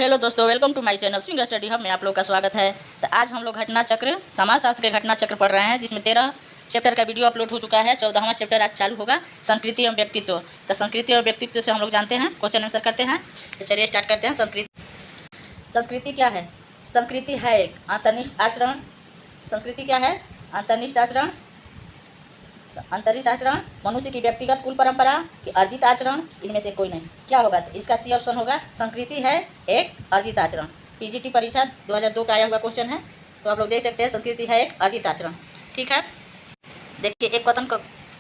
Hello दोस्तों, welcome to my channel swing study hub में आप लोग का स्वागत है। तो आज हम लोग घटना चक्र समाजशास्त्र के घटना चक्र पढ़ रहे हैं, जिसमें 13 चैप्टर का वीडियो अपलोड हो चुका है। 14वां चैप्टर आज चालू होगा, संस्कृति एवं व्यक्तित्व। तो संस्कृति और व्यक्तित्व से हम लोग जानते हैं, क्वेश्चन आंसर करते हैं। तो चलिए स्टार्ट करते हैं। संस्कृति क्या है? संस्कृति है एक अंतर्निष्ठ आचरण। संस्कृति क्या है? अंतर्निष्ठ आचरण। अंतरिक्ष आचरण, मनुष्य की व्यक्तिगत कुल परंपरा की अर्जित आचरण, इनमें से कोई नहीं। क्या होगा? तो इसका सी ऑप्शन होगा, संस्कृति है एक अर्जित आचरण। पीजीटी परीक्षा 2002 का आया हुआ क्वेश्चन है, तो आप लोग देख सकते हैं संस्कृति है एक अर्जित आचरण। ठीक है, देखिए एक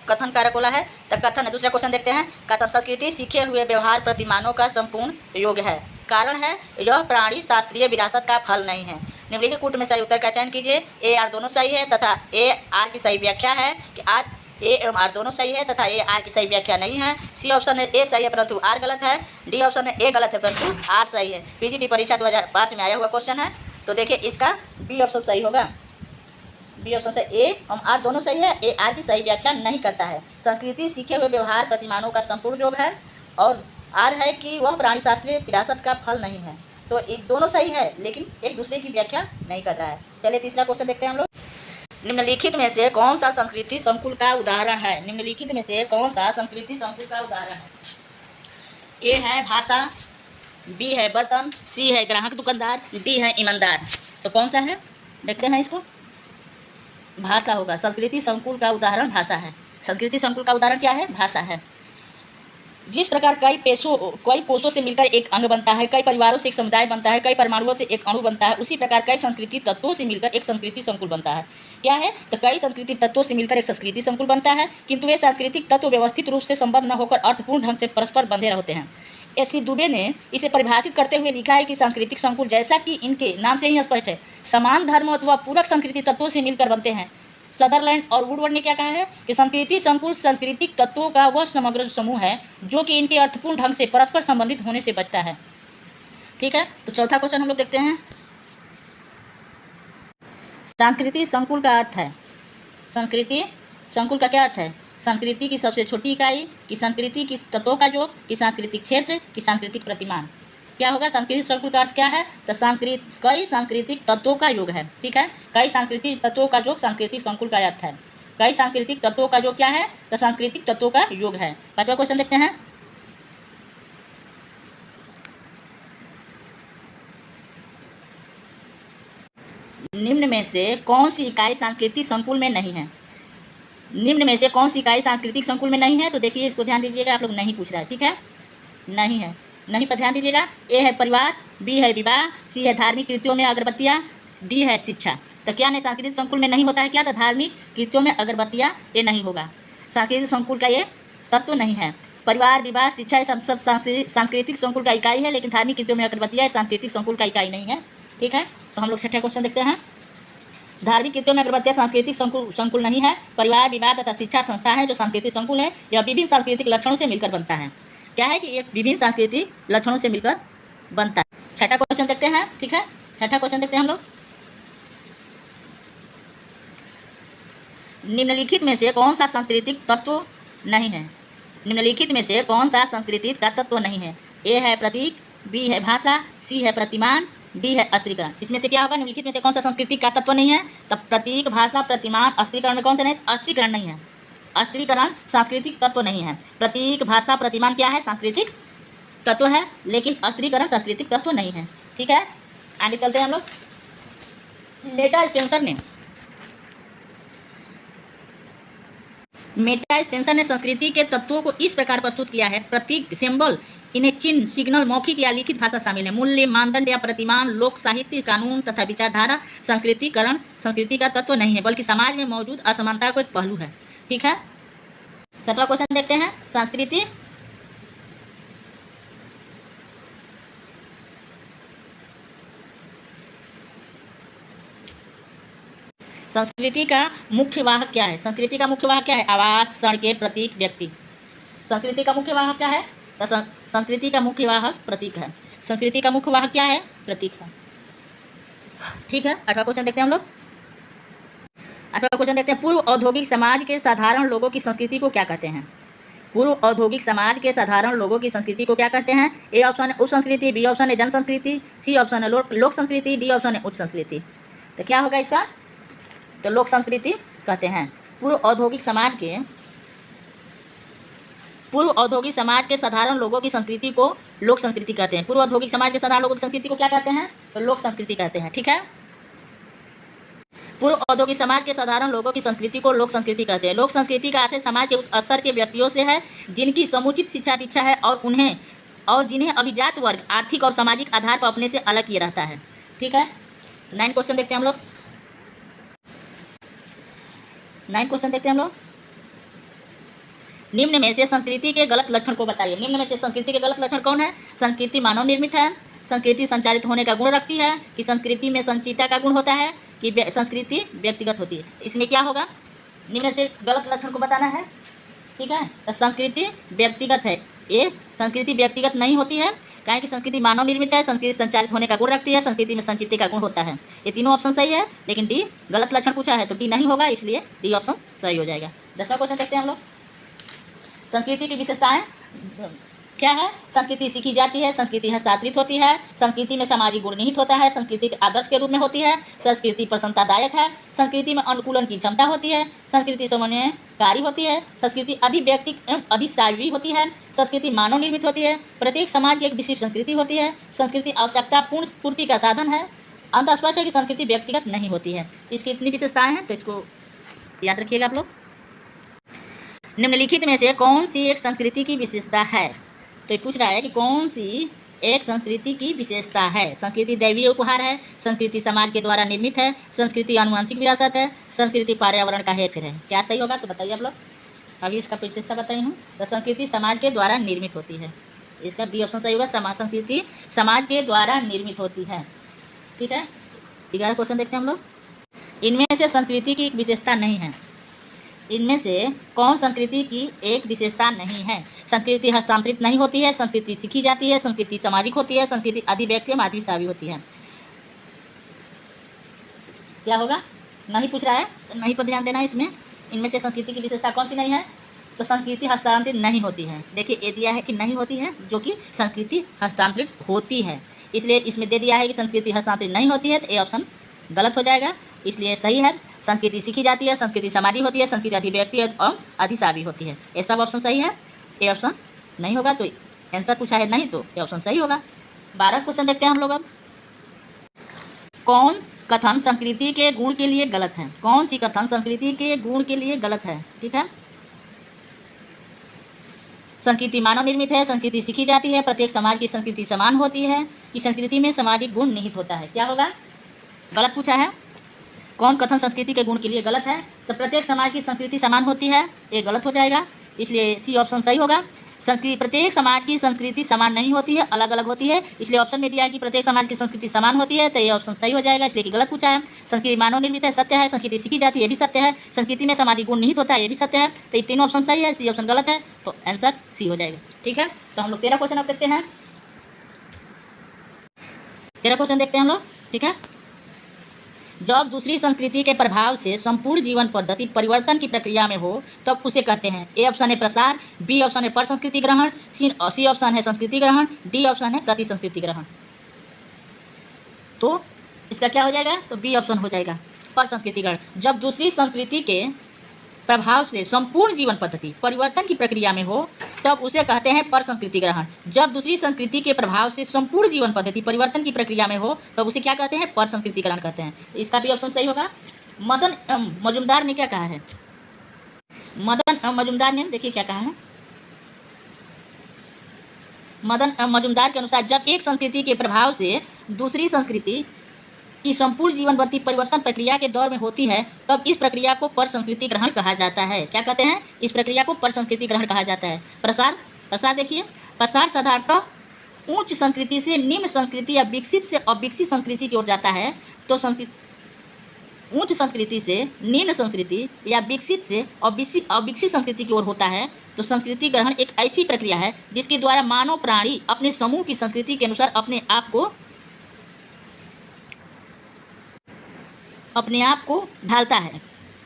कथन कारक बोला है, तो कथन है। दूसरा क्वेश्चन देखते हैं। कथन, संस्कृति सीखे हुए व्यवहार प्रतिमानों का संपूर्ण योग है। कारण है, यह प्राणी शास्त्रीय विरासत का फल नहीं है। निम्नलिखित कूट में सही उत्तर का चयन कीजिए। ए आर दोनों सही है तथा ए आर की सही व्याख्या है कि आर ए एवं आर दोनों सही है तथा ए आर की सही व्याख्या नहीं है। सी ऑप्शन है ए सही है परंतु आर गलत है। डी ऑप्शन है ए गलत है परंतु आर सही है। पीजीटी परीक्षा 2005 में आया हुआ क्वेश्चन है, तो देखिए इसका बी ऑप्शन सही होगा। बी ऑप्शन से ए एवं आर दोनों सही है, ए आर की सही व्याख्या नहीं करता है। संस्कृति सीखे हुए व्यवहार प्रतिमानों का संपूर्ण योग है, और आर है कि वह प्राणी शास्त्रीय विरासत का फल नहीं है। तो एक दोनों सही है, लेकिन एक दूसरे की व्याख्या नहीं कर रहा है। चलिए तीसरा क्वेश्चन देखते हैं हम लोग। निम्नलिखित में से कौन सा संस्कृति संकुल का उदाहरण है? निम्नलिखित में से कौन सा संस्कृति संकुल का उदाहरण है? ए है भाषा, बी है बर्तन, सी है ग्राहक दुकानदार, डी है ईमानदार। तो कौन सा है? देखते हैं इसको। भाषा होगा। संस्कृति संकुल का उदाहरण भाषा है। संस्कृति संकुल का उदाहरण क्या है? भाषा है। जिस प्रकार कई कोषों से मिलकर एक अंग बनता है, कई परिवारों से एक समुदाय बनता है, कई परमाणुओं से एक अणु बनता है, उसी प्रकार कई संस्कृति तत्वों से मिलकर एक संस्कृति संकुल बनता है। क्या है? तो कई संस्कृति तत्वों से मिलकर एक संस्कृति संकुल बनता है, किंतु वे सांस्कृतिक तत्व व्यवस्थित रूप से संबद्ध न होकर अर्थपूर्ण ढंग से परस्पर बंधे रहते हैं। एस.सी. दुबे ने इसे परिभाषित करते हुए लिखा है कि सांस्कृतिक संकुल, जैसा कि इनके नाम से ही स्पष्ट है, समान धर्म अथवा पूरक संस्कृति तत्वों से मिलकर बनते हैं। सदरलैंड और वुडवर्ड ने क्या कहा है कि संस्कृति संकुल सांस्कृतिक तत्वों का वह समग्र समूह है जो कि इनके अर्थपूर्ण ढंग से परस्पर संबंधित होने से बचता है। ठीक है, तो चौथा क्वेश्चन हम लोग देखते हैं। सांस्कृतिक संकुल का अर्थ है। संस्कृति संकुल का क्या अर्थ है? संस्कृति की सबसे छोटी इकाई, कि संस्कृति की तत्वों का योग, कि सांस्कृतिक क्षेत्र, कि सांस्कृतिक प्रतिमान। क्या होगा? सांस्कृतिक संकुल का अर्थ क्या है? तो कई सांस्कृतिक तत्वों का योग है। ठीक है, कई सांस्कृतिक तत्वों का योग सांस्कृतिक संकुल का अर्थ है। कई सांस्कृतिक तत्वों का योग क्या है? तो सांस्कृतिक तत्वों का योग है। पांचवा क्वेश्चन देखते हैं। निम्न में से कौन सी इकाई सांस्कृतिक संकुल में नहीं है? निम्न में से कौन सी इकाई सांस्कृतिक संकुल में नहीं है? तो देखिए इसको ध्यान दीजिएगा, आप लोग नहीं पूछ रहा है। ठीक है, नहीं है, नहीं पर ध्यान दीजिएगा। ए है परिवार, बी है विवाह, सी है धार्मिक कृत्यों में अगरबत्तियाँ, डी है शिक्षा। तो क्या नहीं सांस्कृतिक संकुल में नहीं होता है? क्या? तो धार्मिक कृत्यों में अगरबत्तियाँ, ये नहीं होगा। सांस्कृतिक संकुल का ये तत्व नहीं है। परिवार, विवाह, शिक्षा, ये सब सांस्कृतिक संकुल का इकाई है, लेकिन धार्मिक कृत्यों में अगरबत्तियाँ सांस्कृतिक संकुल का इकाई नहीं है। ठीक है, तो हम लोग छठा क्वेश्चन देखते हैं। धार्मिक कृत्यों में अगरबत्तियाँ सांस्कृतिक संकुल नहीं है। परिवार, विवाह तथा शिक्षा संस्था है जो सांस्कृतिक संकुल है। यह विभिन्न सांस्कृतिक लक्षणों से मिलकर बनता है। क्या है? कि ये विभिन्न सांस्कृतिक लक्षणों से मिलकर बनता है। छठा क्वेश्चन देखते हैं। ठीक है, छठा क्वेश्चन देखते हैं हम लोग। निम्नलिखित में से कौन सा सांस्कृतिक तत्व नहीं है? निम्नलिखित में से कौन सा सांस्कृतिक का तत्व नहीं है? ए है प्रतीक, बी है भाषा, सी है प्रतिमान, डी है अस्त्रीकरण। इसमें से क्या होगा? निम्नलिखित में से कौन सा सांस्कृतिक का तत्व नहीं है? तब प्रतीक, भाषा, प्रतिमान, अस्त्रीकरण में कौन से नहीं? अस्त्रीकरण नहीं है। अस्त्रीकरण सांस्कृतिक तत्व नहीं है। प्रतीक, भाषा, प्रतिमान क्या है? सांस्कृतिक तत्व है, लेकिन अस्त्रीकरण सांस्कृतिक तत्व नहीं है। ठीक है, आगे चलते हैं हम लोग। मेटा स्पेंसर ने संस्कृति के तत्वों को इस प्रकार प्रस्तुत किया है। प्रतीक, सिंबल, इन्हें चिन्ह, सिग्नल, मौखिक या लिखित भाषा शामिल है। मूल्य, मानदंड या प्रतिमान, लोक साहित्य, कानून तथा विचारधारा संस्कृतिकरण संस्कृति का तत्व नहीं है, बल्कि समाज में मौजूद असमानता को एक पहलू है। ठीक है, छठवां क्वेश्चन देखते हैं। संस्कृति का मुख्य वाहक क्या है? संस्कृति का मुख्य वाहक क्या है? आवास, सड़कें, प्रतीक, व्यक्ति। संस्कृति का मुख्य वाहक क्या है? तो संस्कृति का मुख्य वाहक प्रतीक है। संस्कृति का मुख्य वाहक क्या है? प्रतीक है। ठीक है, आठवां क्वेश्चन देखते हैं हम लोग। आठवां क्वेश्चन देखते हैं। पूर्व औद्योगिक समाज के साधारण लोगों की संस्कृति को क्या कहते हैं? पूर्व औद्योगिक समाज के साधारण लोगों की संस्कृति को क्या कहते हैं? ए ऑप्शन है उप संस्कृति, बी ऑप्शन है जन संस्कृति, सी ऑप्शन है लोक संस्कृति, डी ऑप्शन है उच्च संस्कृति। तो क्या होगा इसका? तो लोक संस्कृति कहते हैं। पूर्व औद्योगिक समाज के साधारण लोगों की संस्कृति को लोक संस्कृति कहते हैं। पूर्व औद्योगिक समाज के साधारण लोगों की संस्कृति को क्या कहते हैं? तो लोक संस्कृति कहते हैं। ठीक है, पूर्व औद्योगिक समाज के साधारण लोगों की संस्कृति को लोक संस्कृति कहते हैं। लोक संस्कृति का आशय समाज के उच्च स्तर के व्यक्तियों से है जिनकी समुचित शिक्षा दीक्षा है और जिन्हें अभिजात वर्ग आर्थिक और सामाजिक आधार पर अपने से अलग किए रहता है। ठीक है, 9 क्वेश्चन देखते हैं हम लोग। 9 क्वेश्चन देखते हैं हम लोग। निम्न में से संस्कृति के गलत लक्षण को बताइए। निम्न में से संस्कृति के गलत लक्षण कौन है? संस्कृति मानव निर्मित है, संस्कृति संचारित होने का गुण रखती है, कि संस्कृति में संचिता का गुण होता है, कि संस्कृति व्यक्तिगत होती है। इसमें क्या होगा? निम्न में से गलत लक्षण को बताना है। ठीक है, तो संस्कृति व्यक्तिगत है। ये संस्कृति व्यक्तिगत नहीं होती है, कारण कि संस्कृति मानव निर्मित है, संस्कृति संचालित होने का गुण रखती है, संस्कृति में संचित का गुण होता है। ये तीनों ऑप्शन सही है, लेकिन डी गलत लक्षण पूछा है तो डी नहीं होगा, इसलिए डी ऑप्शन सही हो जाएगा। 10वां क्वेश्चन देखते हैं हम लोग। संस्कृति की विशेषताएं क्या है? संस्कृति सीखी जाती है, संस्कृति हस्तांतरित होती है, संस्कृति में सामाजिक गुण निहित होता है, संस्कृति के आदर्श के रूप में होती है, संस्कृति प्रसन्नतादायक है, संस्कृति में अनुकूलन की क्षमता होती है, संस्कृति समन्वयकारी होती है, संस्कृति अधिव्यक्तिक एवं अधिशावी होती है, संस्कृति मानव निर्मित होती है, प्रत्येक समाज की एक विशिष्ट संस्कृति होती है, संस्कृति आवश्यकता पूर्ण पूर्ति का साधन है। अंत स्पष्ट है कि संस्कृति व्यक्तिगत नहीं होती है। इसकी इतनी विशेषताएं हैं, तो इसको याद रखिएगा आप लोग। निम्नलिखित में से कौन सी एक संस्कृति की विशेषता है? तो ये पूछ रहा है कि कौन सी एक संस्कृति की विशेषता है। संस्कृति दैवीय उपहार है, संस्कृति समाज के द्वारा निर्मित है, संस्कृति आनुवंशिक विरासत है, संस्कृति पर्यावरण का हेरफेर है। क्या सही होगा? तो बताइए आप लोग। अभी इसका विशेषता बताई हूँ। तो संस्कृति समाज के द्वारा निर्मित होती है, इसका बी ऑप्शन सही होगा। संस्कृति समाज के द्वारा निर्मित होती है। ठीक है, 11 क्वेश्चन देखते हैं हम लोग। इनमें से संस्कृति की एक विशेषता नहीं है। इनमें से कौन संस्कृति की एक विशेषता नहीं है? संस्कृति हस्तांतरित नहीं होती है, संस्कृति सीखी जाती है, संस्कृति सामाजिक होती है, संस्कृति अधिव्यक्ति एवं अधिशावी होती है। क्या होगा? नहीं पूछ रहा है तो नहीं पर ध्यान देना है इसमें। इनमें से संस्कृति की विशेषता कौन सी नहीं है? तो संस्कृति हस्तांतरित नहीं होती है। देखिए ये दिया है कि नहीं होती है, जो कि संस्कृति हस्तांतरित होती है, इसलिए इसमें दे दिया है कि संस्कृति हस्तांतरित नहीं होती है, तो ये ऑप्शन गलत हो जाएगा। इसलिए सही है, संस्कृति सीखी जाती है, संस्कृति सामाजिक होती है, संस्कृति अधिव्यक्ति और अधिशावी होती है। ये सब ऑप्शन सही है, ये ऑप्शन नहीं होगा। तो आंसर पूछा है नहीं, तो ये ऑप्शन सही होगा। 12 क्वेश्चन देखते हैं हम लोग अब। कौन कथन संस्कृति के गुण के लिए गलत है? कौन सी कथन संस्कृति के गुण के लिए गलत है? ठीक है, संस्कृति मानव निर्मित है, संस्कृति सीखी जाती है, प्रत्येक समाज की संस्कृति समान होती है, कि संस्कृति में सामाजिक गुण निहित होता है। क्या होगा? गलत पूछा है। कौन कथन संस्कृति के गुण के लिए गलत है? तो प्रत्येक समाज की संस्कृति समान होती है, ये गलत हो जाएगा, इसलिए सी ऑप्शन सही होगा। प्रत्येक समाज की संस्कृति समान नहीं होती है, अलग अलग होती है, इसलिए ऑप्शन में दिया है कि प्रत्येक समाज की संस्कृति समान होती है, तो ये ऑप्शन सही हो जाएगा, इसलिए कि गलत पूछा है। संस्कृति मानव निर्मित है, सत्य है। संस्कृति सीखी जाती है, ये भी सत्य है। संस्कृति में सामाजिक गुण निहित होता है, ये भी सत्य है। तो ये तीनों ऑप्शन सही है, सी ऑप्शन गलत है, तो आंसर सी हो जाएगा। ठीक है, तो हम लोग 13 क्वेश्चन अब देखते हैं। 13 क्वेश्चन देखते हैं हम लोग। ठीक है, जब दूसरी संस्कृति के प्रभाव से संपूर्ण जीवन पद्धति परिवर्तन की प्रक्रिया में हो तब उसे कहते हैं। ए ऑप्शन है प्रसार, बी ऑप्शन है पर संस्कृति ग्रहण, सी ऑप्शन है संस्कृति ग्रहण, डी ऑप्शन है प्रति संस्कृति ग्रहण। तो इसका क्या हो जाएगा? तो बी ऑप्शन हो जाएगा, पर संस्कृति ग्रहण। जब दूसरी संस्कृति के प्रभाव से संपूर्ण जीवन पद्धति परिवर्तन की प्रक्रिया में हो तब उसे कहते हैं पर संस्कृति ग्रहण। जब दूसरी संस्कृति के प्रभाव से संपूर्ण जीवन पद्धति परिवर्तन की प्रक्रिया में हो तब उसे क्या कहते हैं? पर संस्कृति ग्रहण कहते हैं। इसका भी ऑप्शन सही होगा। मदन मजुमदार ने क्या कहा है? मदन मजुमदार ने देखिए क्या कहा है। मदन मजुमदार के अनुसार जब एक संस्कृति के प्रभाव से दूसरी संस्कृति की संपूर्ण जीवन पद्धति परिवर्तन प्रक्रिया के दौर में होती है तब इस प्रक्रिया को पर संस्कृति ग्रहण कहा जाता है। क्या कहते हैं? इस प्रक्रिया को पर संस्कृति ग्रहण कहा जाता है। प्रसार देखिए, प्रसार साधारणतः उच्च संस्कृति से निम्न संस्कृति या विकसित से अविकसित संस्कृति की ओर जाता है। तो उच्च संस्कृति से निम्न संस्कृति या विकसित से अविकसित संस्कृति की ओर होता है। तो संस्कृति ग्रहण एक ऐसी प्रक्रिया है जिसके द्वारा मानव प्राणी अपने समूह की संस्कृति के अनुसार अपने आप को ढालता है,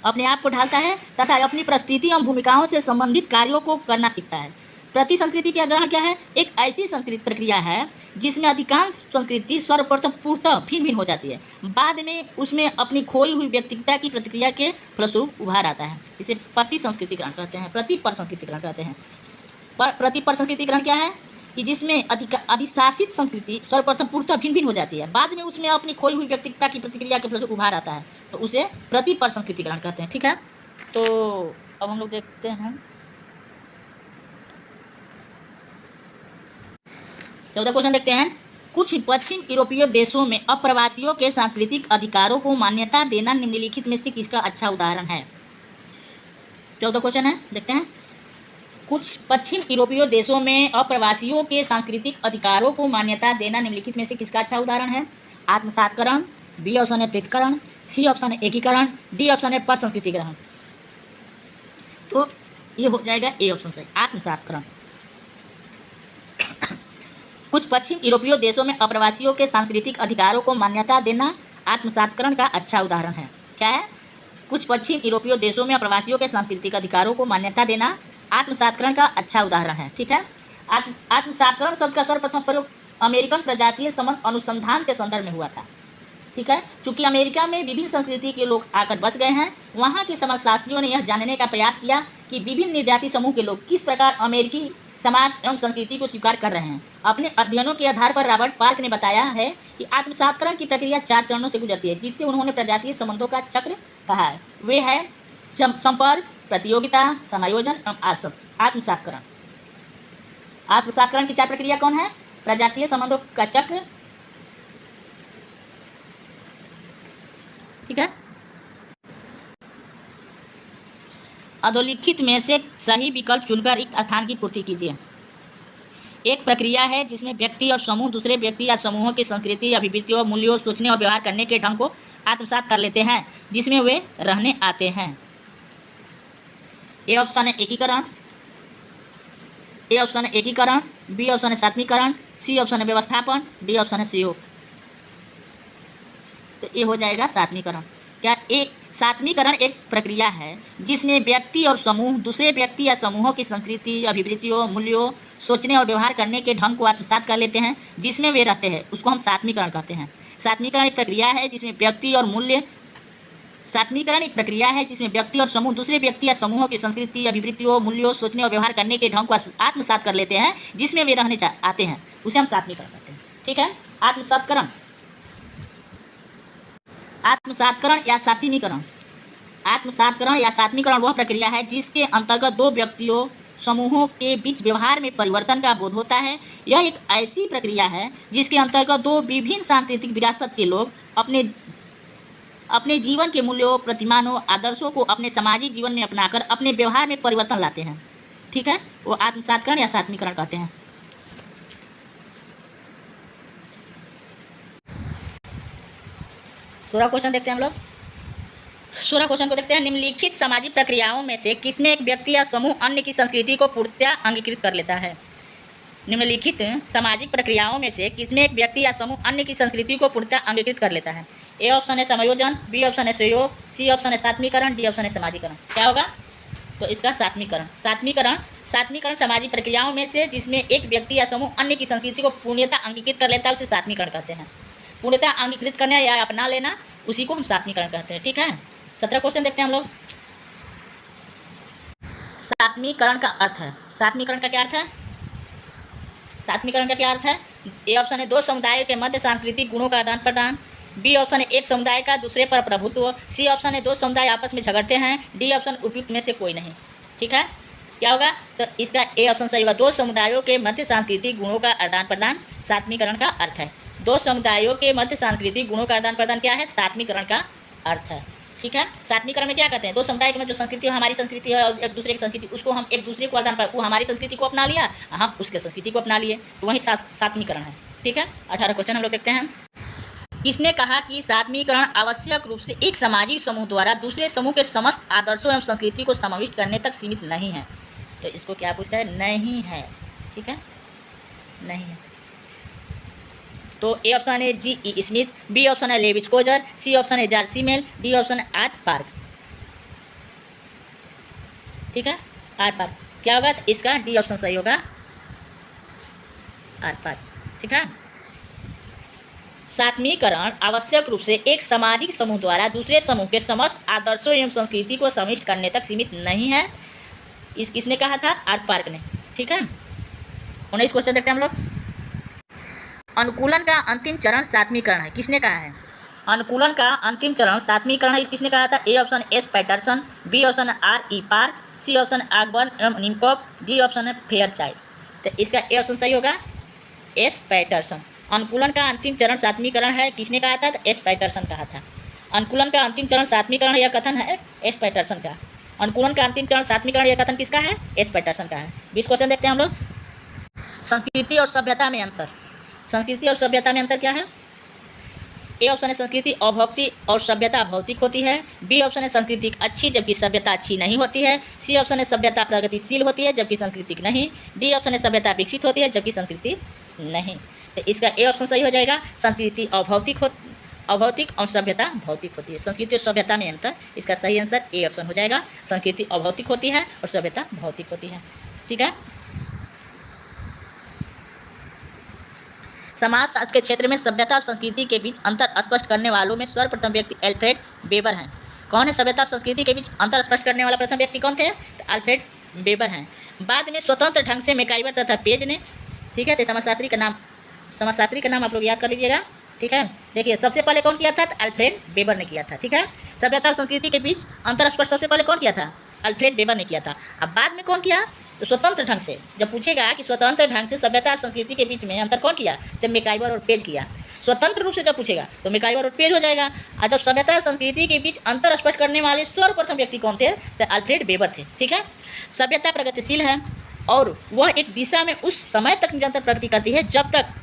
अपने आप को ढालता है तथा अपनी परिस्थिति एवं भूमिकाओं से संबंधित कार्यों को करना सीखता है। प्रति संस्कृति का ग्रहण क्या है? एक ऐसी संस्कृति प्रक्रिया है जिसमें अधिकांश संस्कृति सर्वप्रथम पूर्णतः भिन्न भिन्न हो जाती है, बाद में उसमें अपनी खोई हुई व्यक्तिगतता की प्रतिक्रिया के फलस्वरूप उभार आता है। इसे प्रति संस्कृति ग्रहण कहते हैं, प्रति पर संस्कृति ग्रहण कहते हैं। प्रति पर संस्कृति ग्रहण क्या है कि जिसमें अधिशासित संस्कृति सर्वप्रथम पूर्णतः भिन्न भिन्न हो जाती है, बाद में उसमें अपनी खोई हुई व्यक्तिगतता की प्रतिक्रिया के फलस्वरूप उभार आता है, तो उसे प्रति पर संस्कृति ग्रहण कहते हैं। ठीक है, तो अब हम लोग देखते हैं 14 क्वेश्चन देखते हैं। कुछ पश्चिम यूरोपीय देशों में अप्रवासियों के सांस्कृतिक अधिकारों को मान्यता देना निम्नलिखित में से किसका अच्छा उदाहरण है? 14 क्वेश्चन है, देखते हैं। कुछ पश्चिम यूरोपीय देशों में अप्रवासियों के सांस्कृतिक अधिकारों को मान्यता देना निम्नलिखित में से किसका अच्छा उदाहरण है? आत्मसातकरण, बी ऑप्शन है पृथक्करण, सी ऑप्शन है एकीकरण, डी ऑप्शन है पर संस्कृति ग्रहण। तो ये हो जाएगा ए ऑप्शन से, आत्मसातकरण। कुछ पश्चिम यूरोपीय देशों में अप्रवासियों के सांस्कृतिक अधिकारों को मान्यता देना आत्मसातकरण का अच्छा उदाहरण है। क्या है? कुछ पश्चिम यूरोपीय देशों में अप्रवासियों के सांस्कृतिक अधिकारों को मान्यता देना आत्मसातकरण का अच्छा उदाहरण है। ठीक है, आत्मसातकरण शब्द का सर्वप्रथम प्रयोग अमेरिकन प्रजातीय संबंध अनुसंधान के संदर्भ में हुआ था। ठीक है, चूंकि अमेरिका में विभिन्न संस्कृति के लोग आकर बस गए हैं, वहाँ के समाजशास्त्रियों ने यह जानने का प्रयास किया कि विभिन्न निर्जाति समूह के लोग किस प्रकार अमेरिकी समाज एवं संस्कृति को स्वीकार कर रहे हैं। अपने अध्ययनों के आधार पर रॉबर्ट पार्क ने बताया है कि आत्मसातकरण की प्रक्रिया 4 चरणों से गुजरती है, जिससे उन्होंने प्रजातीय संबंधों का चक्र कहा है। वे है संपर्क, प्रतियोगिता, समायोजन एवं आत्मसातकरण। आत्मसातकरण की 4 प्रक्रिया कौन है? प्रजातीय संबंधों का चक्र। ठीक है, अधोलिखित में से सही विकल्प चुनकर एक स्थान की पूर्ति कीजिए। एक प्रक्रिया है जिसमें व्यक्ति और समूह दूसरे व्यक्ति या समूहों की संस्कृति, अभिवृत्तियों, मूल्यों, सोचने और व्यवहार करने के ढंग को आत्मसात कर लेते हैं जिसमें वे रहने आते हैं। ए ऑप्शन है एकीकरण, ए ऑप्शन है एकीकरण, बी ऑप्शन है सात्मीकरण, सी ऑप्शन है व्यवस्थापन, डी ऑप्शन है सहयोग। तो ये हो जाएगा सात्मीकरण। क्या? एक सात्मीकरण एक प्रक्रिया है जिसमें व्यक्ति और समूह दूसरे व्यक्ति या समूहों की संस्कृति, अभिवृत्तियों, मूल्यों, सोचने और व्यवहार करने के ढंग को आत्मसात कर लेते हैं जिसमें वे रहते हैं, उसको हम सात्मीकरण कहते हैं। सात्मीकरण एक प्रक्रिया है जिसमें व्यक्ति और मूल्य सात्मीकरण एक प्रक्रिया है जिसमें व्यक्ति और समूह दूसरे व्यक्ति या समूहों की संस्कृति, अभिवृत्तियों, मूल्यों, सोचने और व्यवहार करने के ढंग को आत्मसात कर लेते हैं जिसमें वे रहने आते हैं, उसे हम सात्मीकरण कहते हैं। ठीक है, आत्मसातकरण, आत्मसातकरण या सात्मीकरण। आत्मसातकरण या सात्मीकरण वह प्रक्रिया है जिसके अंतर्गत 2 व्यक्तियों समूहों के बीच व्यवहार में परिवर्तन का बोध होता है। यह एक ऐसी प्रक्रिया है जिसके अंतर्गत 2 विभिन्न सांस्कृतिक विरासत के लोग अपने जीवन के मूल्यों, प्रतिमानों, आदर्शों को अपने सामाजिक जीवन में अपनाकर अपने व्यवहार में परिवर्तन लाते हैं। ठीक है, वो आत्मसातकरण या सात्मीकरण कहते हैं। सोलह क्वेश्चन देखते हैं हम लोग। 16 क्वेश्चन को देखते हैं। निम्नलिखित सामाजिक प्रक्रियाओं में से किसमें एक व्यक्ति या समूह अन्य की संस्कृति को पूर्णतया अंगीकृत कर लेता है? निम्नलिखित सामाजिक प्रक्रियाओं में से किसमें एक व्यक्ति या समूह अन्य की संस्कृति को पूर्णतया अंगीकृत कर लेता है? ए ऑप्शन है समायोजन, बी ऑप्शन है सहयोग, सी ऑप्शन है सात्मीकरण, डी ऑप्शन है समाजीकरण। क्या होगा? तो इसका सात्मीकरण। सात्मीकरण सामाजिक प्रक्रियाओं में से जिसमें एक व्यक्ति या समूह अन्य की संस्कृति को पूर्णतया अंगीकृत कर लेता है उसे सात्मीकरण कहते हैं। पूर्णतया अंगीकृत करना या अपना लेना उसी को हम सात्मीकरण कहते हैं। ठीक है, 17 क्वेश्चन देखते हैं हम लोग। सात्मीकरण का अर्थ है। सात्मीकरण का क्या अर्थ है? सात्मीकरण का क्या अर्थ है? ए ऑप्शन है 2 समुदायों के मध्य सांस्कृतिक गुणों का आदान प्रदान, बी ऑप्शन है एक समुदाय का दूसरे पर प्रभुत्व, सी ऑप्शन है 2 समुदाय आपस में झगड़ते हैं, डी ऑप्शन उपयुक्त में से कोई नहीं। ठीक है, क्या होगा? तो इसका ए ऑप्शन सही होगा। 2 समुदायों के मध्य सांस्कृतिक गुणों का आदान प्रदान सात्मीकरण का अर्थ है। 2 समुदायों के मध्य सांस्कृतिक गुणों का आदान प्रदान क्या है? सात्मीकरण का अर्थ है। ठीक है, सात्मीकरण में क्या कहते हैं? 2 समुदाय में जो संस्कृति है, हमारी संस्कृति है और एक दूसरे की संस्कृति, उसको हम एक दूसरे को आदान, वो हमारी संस्कृति को अपना लिया, हम उसके संस्कृति को अपना लिए, तो वही सात्मीकरण है। ठीक है, 18 क्वेश्चन हम लोग देखते हैं। किसने कहा कि सात्मीकरण आवश्यक रूप से एक सामाजिक समूह द्वारा दूसरे समूह के समस्त आदर्शों एवं संस्कृति को समाविष्ट करने तक सीमित नहीं है? तो इसको क्या पूछ रहा है? नहीं है। ठीक है, नहीं है। तो ए ऑप्शन है जी ई स्मिथ, बी ऑप्शन है लेविस कोजर, सी ऑप्शन है जॉर्ज सीमेल, डी ऑप्शन है आर्ट पार्क। ठीक है, आर पार क्या होगा, तो इसका डी ऑप्शन सही होगा, आर पार। ठीक है, सात्मीकरण आवश्यक रूप से एक सामाजिक समूह द्वारा दूसरे समूह के समस्त आदर्शों एवं संस्कृति को समाविष्ट करने तक सीमित नहीं है। किसने कहा था, आर पार्क ने। ठीक है, 19 क्वेश्चन देखते हैं हम लोग। अनुकूलन का अंतिम चरण सात्मीकरण है, किसने कहा है, अनुकूलन का अंतिम चरण सात्मीकरण है, किसने कहा था, A option S Patterson, B option R E Park, C option Ogburn एवं निमकॉफ, डी ऑप्शन है फेयरचाइल्ड। तो इसका ए ऑप्शन सही होगा, एस पैटरसन। अनुकूलन का अंतिम चरण सात्मीकरण है, किसने कहा था, एस पैटरसन कहा था। अनुकूलन का अंतिम चरण सात्मीकरण यह कथन है एस पैटरसन का। अनुकूलन का अंतिम चरण सात्मीकरण यह कथन किसका है, एस पैटरसन का है। 20 क्वेश्चन देखते हैं हम लोग। संस्कृति और सभ्यता में अंतर, संस्कृति और सभ्यता में अंतर क्या है। ए ऑप्शन है संस्कृति अभौतिक और सभ्यता भौतिक होती है, बी ऑप्शन है संस्कृति अच्छी जबकि सभ्यता अच्छी नहीं होती है, सी ऑप्शन है सभ्यता प्रगतिशील होती है जबकि संस्कृति नहीं, डी ऑप्शन है सभ्यता विकसित होती है जबकि संस्कृति नहीं। तो इसका ए ऑप्शन सही हो जाएगा, संस्कृति अभौतिक और सभ्यता भौतिक होती है। संस्कृति और सभ्यता में अंतर, इसका सही आंसर ए ऑप्शन हो जाएगा, संस्कृति अभौतिक होती है और सभ्यता भौतिक होती है। ठीक है, समाजशास्त्र के क्षेत्र में सभ्यता और संस्कृति के बीच अंतर स्पष्ट करने वालों में सर्वप्रथम व्यक्ति अल्फ्रेड वेबर हैं। कौन है संभ्यता संस्कृति के बीच अंतर स्पष्ट करने वाला प्रथम व्यक्ति कौन थे, तो अल्फ्रेड वेबर हैं। बाद में स्वतंत्र ढंग से मैकाइवर तथा पेज ने, ठीक है, तो समाजशास्त्री का नाम आप लोग याद कर लीजिएगा। ठीक है, देखिए सबसे पहले कौन किया था, तो अल्फ्रेड वेबर ने किया था। ठीक है, सभ्यता और संस्कृति के बीच अंतर स्पष्ट सबसे पहले कौन किया था, अल्फ्रेड वेबर ने किया था। अब बाद में कौन किया, तो स्वतंत्र ढंग से, जब पूछेगा कि स्वतंत्र ढंग से सभ्यता और संस्कृति के बीच में अंतर कौन किया, तो मैकाइवर और पेज किया। स्वतंत्र रूप से जब पूछेगा तो मैकाइवर और पेज हो जाएगा। और जब सभ्यता और संस्कृति के बीच अंतर स्पष्ट करने वाले सर्वप्रथम व्यक्ति कौन थे, तो अल्फ्रेड वेबर थे। ठीक है, सभ्यता प्रगतिशील है और वह एक दिशा में उस समय तक निरंतर प्रगति करती है जब तक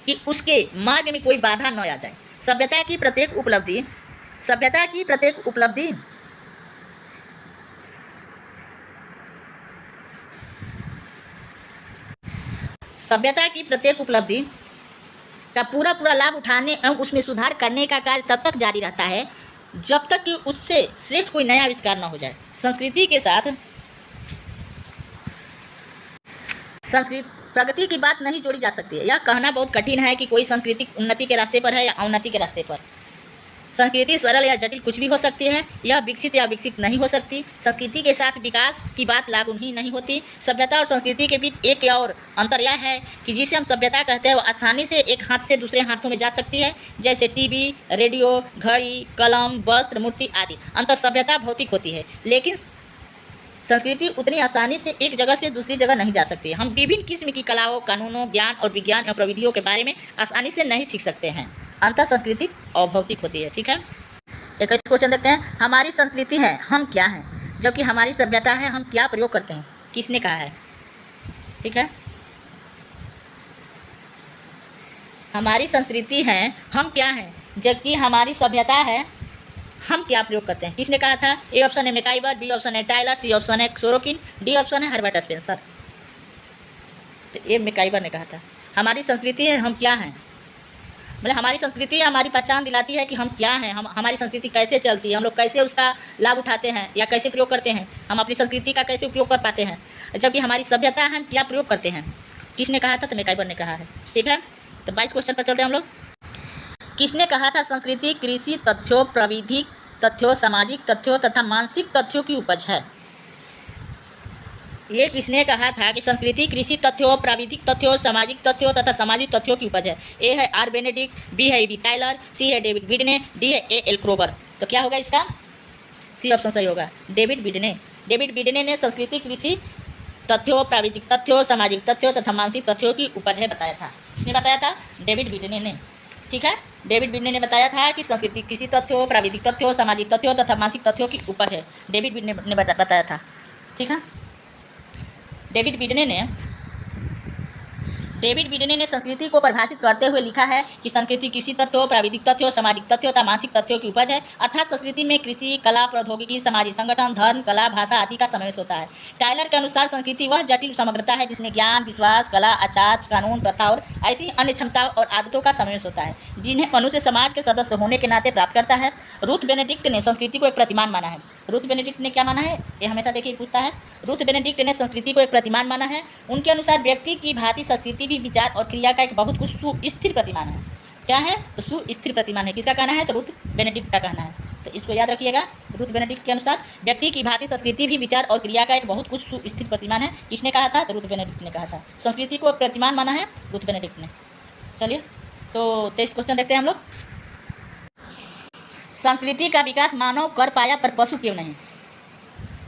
कि उसके मार्ग में कोई बाधा न आ जाए। सभ्यता की प्रत्येक उपलब्धि सभ्यता की प्रत्येक उपलब्धि का पूरा लाभ उठाने एवं उसमें सुधार करने का कार्य तब तक जारी रहता है जब तक कि उससे श्रेष्ठ कोई नया आविष्कार न हो जाए। संस्कृति के साथ प्रगति की बात नहीं जोड़ी जा सकती है। यह कहना बहुत कठिन है कि कोई संस्कृति उन्नति के रास्ते पर है या अवनति के रास्ते पर। संस्कृति सरल या जटिल कुछ भी हो सकती है, यह विकसित या विकसित नहीं हो सकती। संस्कृति के साथ विकास की बात लागू ही नहीं होती। सभ्यता और संस्कृति के बीच एक और अंतर यह है कि जिसे हम सभ्यता कहते हैं वो आसानी से एक हाथ से दूसरे हाथों में जा सकती है, जैसे टीवी, रेडियो, घड़ी, कलम, वस्त्र, मूर्ति आदि। अंतर सभ्यता भौतिक होती है, लेकिन संस्कृति उतनी आसानी से एक जगह से दूसरी जगह नहीं जा सकती। हम विभिन्न किस्म की कलाओं, कानूनों, ज्ञान और विज्ञान एवं प्रविधियों के बारे में आसानी से नहीं सीख सकते हैं। अंतर संस्कृति अभौतिक होती है। ठीक है, 21 क्वेश्चन देखते हैं। हमारी संस्कृति है, हम क्या हैं, जबकि हमारी सभ्यता है, हम क्या प्रयोग करते हैं। किसने कहा है। ठीक है, हमारी संस्कृति है, हम क्या हैं, जबकि हमारी सभ्यता है, हम क्या प्रयोग करते हैं। किसने कहा था। ए ऑप्शन है मैकाइवर, बी ऑप्शन है टाइलर, सी ऑप्शन है सोरोकिन, डी ऑप्शन है हर्बर्ट स्पेंसर। तो ये मैकाइवर ने कहा था। हमारी संस्कृति है, हम क्या हैं, मतलब हमारी संस्कृति हमारी पहचान दिलाती है कि हम क्या हैं, हमारी संस्कृति कैसे चलती है, हम लोग कैसे उसका लाभ उठाते हैं या कैसे प्रयोग करते हैं, हम अपनी संस्कृति का कैसे उपयोग कर पाते हैं। जबकि हमारी सभ्यता है, हम क्या प्रयोग करते हैं। किसने कहा था, तो मैकाइवर ने कहा है। ठीक है, तो 22 क्वेश्चन पर चलते हैं हम लोग। किसने कहा था संस्कृति कृषि तथ्यों, प्राविधिक तथ्यों, सामाजिक तथ्यों तथा मानसिक तथ्यों की उपज है। ये किसने कहा था कि संस्कृति कृषि तथ्यों, प्राविधिक तथ्यों, सामाजिक तथ्यों तथा सामाजिक तथ्यों की उपज है। ए है आर बेनेडिक्ट, बी है डी टाइलर, सी है डेविड बिडने, डी है ए एल क्रोबर। तो क्या होगा इसका, सी ऑप्शन सही होगा, डेविड बिडने। डेविड बिडने ने संस्कृति कृषि तथ्यों, प्राविधिक तथ्यों, सामाजिक तथ्यों तथा मानसिक तथ्यों की उपज है बताया था। किसने बताया था, डेविड बिडने ने। ठीक है, डेविड बिडने ने बताया था कि संस्कृति कृषि तथ्यों, प्राविधिक तथ्यों, सामाजिक तथ्यों तथा मानसिक तथ्यों की उपज है। डेविड बिडने ने बताया था। ठीक है, डेविड बिडने ने डेविड बिडने ने संस्कृति को परिभाषित करते हुए लिखा है कि संस्कृति कृषि तथ्यों, प्राविधिक तथ्यों, सामाजिक तथ्यों तथा मानसिक तथ्यों की उपज है। अर्थात संस्कृति में कृषि, कला, प्रौद्योगिकी, सामाजिक संगठन, धर्म, कला, भाषा आदि का समावेश होता है। टाइलर के अनुसार संस्कृति वह जटिल समग्रता है जिसमें ज्ञान, विश्वास, कला, आचार, कानून, प्रथा और ऐसी अन्य क्षमता और आदतों का समावेश होता है जिन्हें मनुष्य समाज के सदस्य होने के नाते प्राप्त करता है। रूथ बेनेडिक्ट ने संस्कृति को एक प्रतिमान माना है। रूथ बेनेडिक्ट ने क्या माना है, ये हमेशा देखिए पूछता है। रूथ बेनेडिक्ट ने संस्कृति को एक प्रतिमान माना है। उनके अनुसार व्यक्ति की भांति संस्कृति भी विचार और क्रिया का एक बहुत कुछ सुस्थिर प्रतिमान है। क्या है, तो सुस्थिर प्रतिमान है। किसका कहना है, तो रूथ बेनेडिक्ट का कहना है। तो इसको याद रखिएगा। रूथ बेनेडिक्ट के अनुसार व्यक्ति की भांति संस्कृति भी विचार और क्रिया का एक बहुत कुछ सुस्थिर प्रतिमान है। किसने कहा था, तो रूथ बेनेडिक्ट ने कहा था। संस्कृति को एक प्रतिमान माना है रूथ बेनेडिक्ट ने। चलिए तो 23 क्वेश्चन देखते हैं हम लोग। संस्कृति का विकास मानव कर पाया पर पशु क्यों नहीं।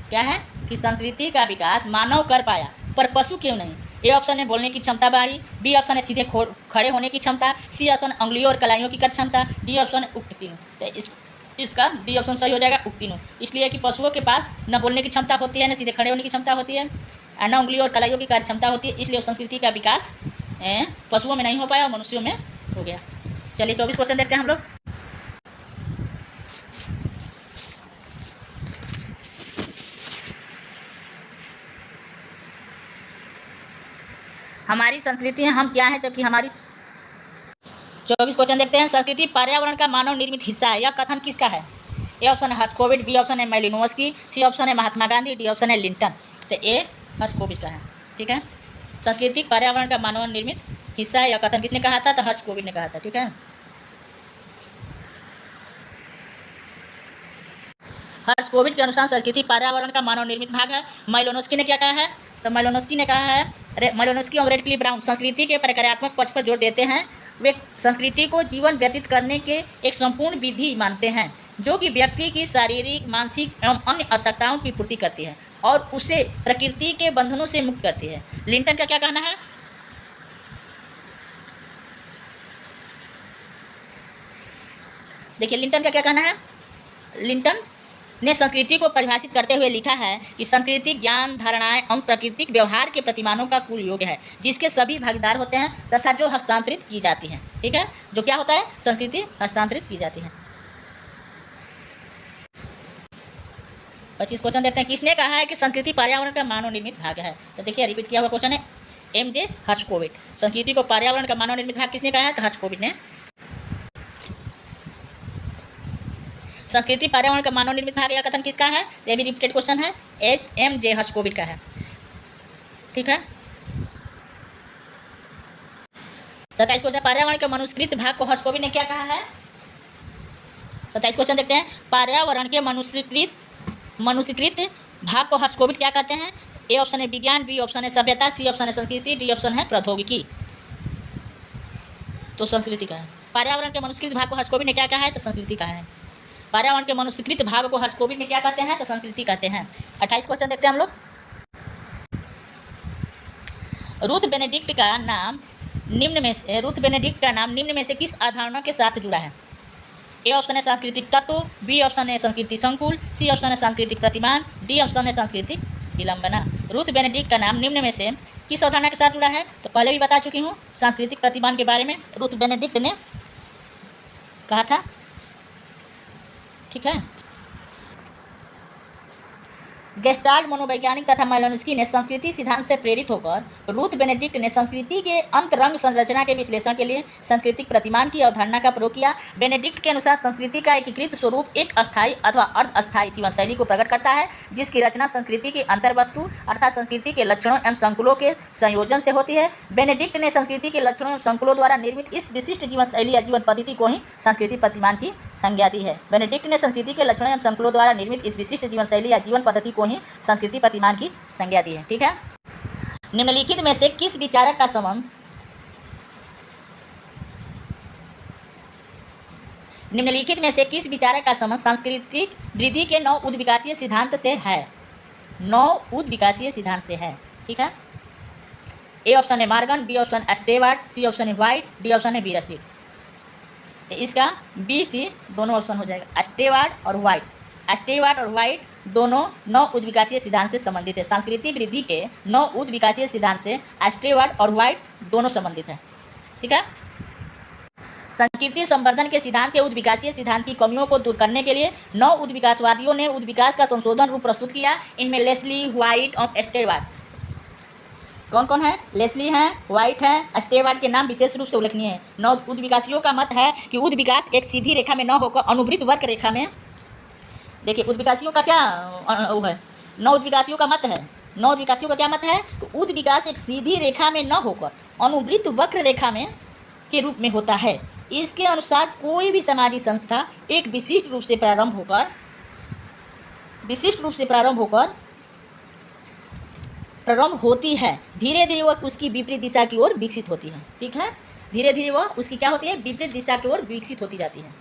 क्या है कि संस्कृति का विकास मानव कर पाया पर पशु क्यों नहीं। ए ऑप्शन है बोलने की क्षमता बढ़ी, बी ऑप्शन है सीधे खड़े होने की क्षमता, सी ऑप्शन अंगुलियों और कलाइयों की कर क्षमता, डी ऑप्शन उक्त तीनों। तो इसका डी ऑप्शन सही हो जाएगा, उक्त तीनों। इसलिए कि पशुओं के पास न बोलने की क्षमता होती है, न सीधे खड़े होने की क्षमता होती है, न अंगुलियों और कलाइयों की कार्य क्षमता होती है। इसलिए संस्कृति का विकास पशुओं में नहीं हो पाया और मनुष्यों में हो गया। चलिए 24 क्वेश्चन देखते हैं हम लोग। हमारी संस्कृति है, हम क्या है जबकि हमारी। 24 क्वेश्चन देखते हैं। संस्कृति पर्यावरण का मानव निर्मित हिस्सा है, यह कथन किसका है। ए ऑप्शन है हर्स्कोविड, बी ऑप्शन है मालिनोव्स्की, सी ऑप्शन है महात्मा गांधी, डी ऑप्शन है लिंटन। तो ए हर्स्कोविड का है। ठीक है, संस्कृति पर्यावरण का मानव निर्मित हिस्सा है, यह कथन किसने कहा था, तो हर्स्कोविड ने कहा था। ठीक है, हर्स्कोविड के अनुसार संस्कृति पर्यावरण का मानव निर्मित भाग है। मालिनोव्स्की ने क्या कहा है, तो मालिनोव्स्की ने कहा है, मालिनोव्स्की और रेडक्लिफ ब्राउन संस्कृति के प्रक्रियात्मक पक्ष पर जोर देते हैं। वे संस्कृति को जीवन व्यतीत करने के एक संपूर्ण विधि मानते हैं जो कि व्यक्ति की शारीरिक, मानसिक एवं अन्य आवश्यकताओं की पूर्ति करती है और उसे प्रकृति के बंधनों से मुक्त करती है। लिंटन का क्या कहना है, देखिए लिंटन का क्या कहना है। लिंटन ने संस्कृति को परिभाषित करते हुए लिखा है कि संस्कृति ज्ञान, धारणाएं एवं प्राकृतिक व्यवहार के प्रतिमानों का कुल योग है जिसके सभी भागीदार होते हैं तथा जो हस्तांतरित की जाती है। ठीक है, जो क्या होता है, संस्कृति हस्तांतरित की जाती है। 25 क्वेश्चन देखते हैं। किसने कहा है कि संस्कृति पर्यावरण का मानव निर्मित भाग है। तो देखिए रिपीट किया हुआ क्वेश्चन है, एम.जे. हर्स्कोविड। संस्कृति को पर्यावरण का मानव निर्मित भाग किसने कहा है, तो हर्स्कोविड ने। संस्कृति पर्यावरण का मानव निर्मित भाग, यह कथन किसका है, ये भी रिपीटेड क्वेश्चन है, एम.जे. हर्स्कोविड का है। ठीक है, 27 क्वेश्चन। पर्यावरण के मनुष्यकृत भाग को हर्स्कोविड ने क्या कहा है। 27 क्वेश्चन देखते हैं। पर्यावरण के मनुष्यकृत भाग को हर्स्कोविड क्या कहते हैं। ए ऑप्शन है विज्ञान, बी ऑप्शन है सभ्यता, सी ऑप्शन है संस्कृति, डी ऑप्शन है प्रौद्योगिकी। तो संस्कृति का है। पर्यावरण के मनुष्यकृत भाग को हर्स्कोविड ने क्या कहा है, तो संस्कृति का है। पर्यावरण के मनुष्यकृत भाग को हर्स्कोविड में क्या कहते हैं, तो संस्कृति कहते हैं। 28 क्वेश्चन देखते हैं हम लोग। रूथ बेनेडिक्ट का नाम निम्न में से किस अवधारणा के साथ जुड़ा है। ए ऑप्शन है सांस्कृतिक तत्व, बी ऑप्शन है संस्कृति संकुल, सी ऑप्शन है सांस्कृतिक प्रतिमान, डी ऑप्शन है सांस्कृतिक विलंबना। रूथ बेनेडिक्ट का नाम निम्न में से किस अवधारणा के साथ जुड़ा है, तो पहले भी बता चुकी हूँ, सांस्कृतिक प्रतिमान के बारे में रूथ बेनेडिक्ट ने कहा था। ठीक है, गेस्टाल्ट मनोवैज्ञानिक तथा मालिनोव्स्की ने संस्कृति सिद्धांत से प्रेरित होकर रूथ बेनेडिक्ट ने संस्कृति के अंतरंग संरचना के विश्लेषण के लिए सांस्कृतिक प्रतिमान की अवधारणा का प्रयोग किया। बेनेडिक्ट के अनुसार संस्कृति का एकीकृत स्वरूप एक अस्थायी अथवा अर्ध-अस्थायी जीवन शैली को प्रकट करता है जिसकी रचना संस्कृति के अंतर्वस्तु अर्थात संस्कृति के लक्षणों एवं संकुलों के संयोजन से होती है। बेनेडिक्ट ने संस्कृति के लक्षणों एवं संकुलों द्वारा निर्मित इस विशिष्ट जीवन शैली या जीवन पद्धति को ही सांस्कृतिक प्रतिमान की संज्ञा दी है। बेनेडिक्ट ने संस्कृति के लक्षणों एवं संकुलों द्वारा निर्मित इस विशिष्ट जीवन शैली या जीवन पद्धति को ही संस्कृति प्रतिमान की संज्ञा दी है। ठीक है, निम्नलिखित में से किस विचारक का संबंध सांस्कृतिक वृद्धि के 9 उद्विकासीय सिद्धांत से है। 9 उद्विकासीय सिद्धांत से है। ठीक है, ए ऑप्शन है Morgan, B option Stewart, C option है व्हाइट, डी ऑप्शन है बीयरस्टीव। इसका बी सी दोनों ऑप्शन हो जाएगा, स्टेवार्ट और व्हाइट। स्टेवार्ट और व्हाइट दोनों 9 उद्विकासीय सिद्धांत से संबंधित है। सांस्कृतिक वृद्धि के 9 उद्विकासीय सिद्धांत से स्टेवार्ट और व्हाइट दोनों संबंधित है। ठीक है। संस्कृति संवर्धन के सिद्धांत के उद्विकासीय सिद्धांत की कमियों को दूर करने के लिए 9 उद्विकासवादियों ने उद्विकास का संशोधन रूप प्रस्तुत किया। इनमें लेस्ली, व्हाइट और स्टेवार्ट कौन कौन है? लेस्ली हैं, व्हाइट हैं, स्टेवार्ट के नाम विशेष रूप से उल्लेखनीय है। 9 उद्विकासियों का मत है कि उद्विकास एक सीधी रेखा में न होकर अनुवृत्त वक्र रेखा में, देखिए उद्विकासियों का क्या वो है, 9 उद्विकासियों का मत है, 9 उद्विकासियों का क्या मत है? तो उद्विकास एक सीधी रेखा में न होकर अनुवृत्त वक्र रेखा में के रूप में होता है। इसके अनुसार कोई भी सामाजिक संस्था एक विशिष्ट रूप से प्रारंभ होती है, धीरे धीरे वह उसकी विपरीत दिशा की ओर विकसित होती है। ठीक है, धीरे धीरे वह उसकी क्या होती है? विपरीत दिशा की ओर विकसित होती जाती है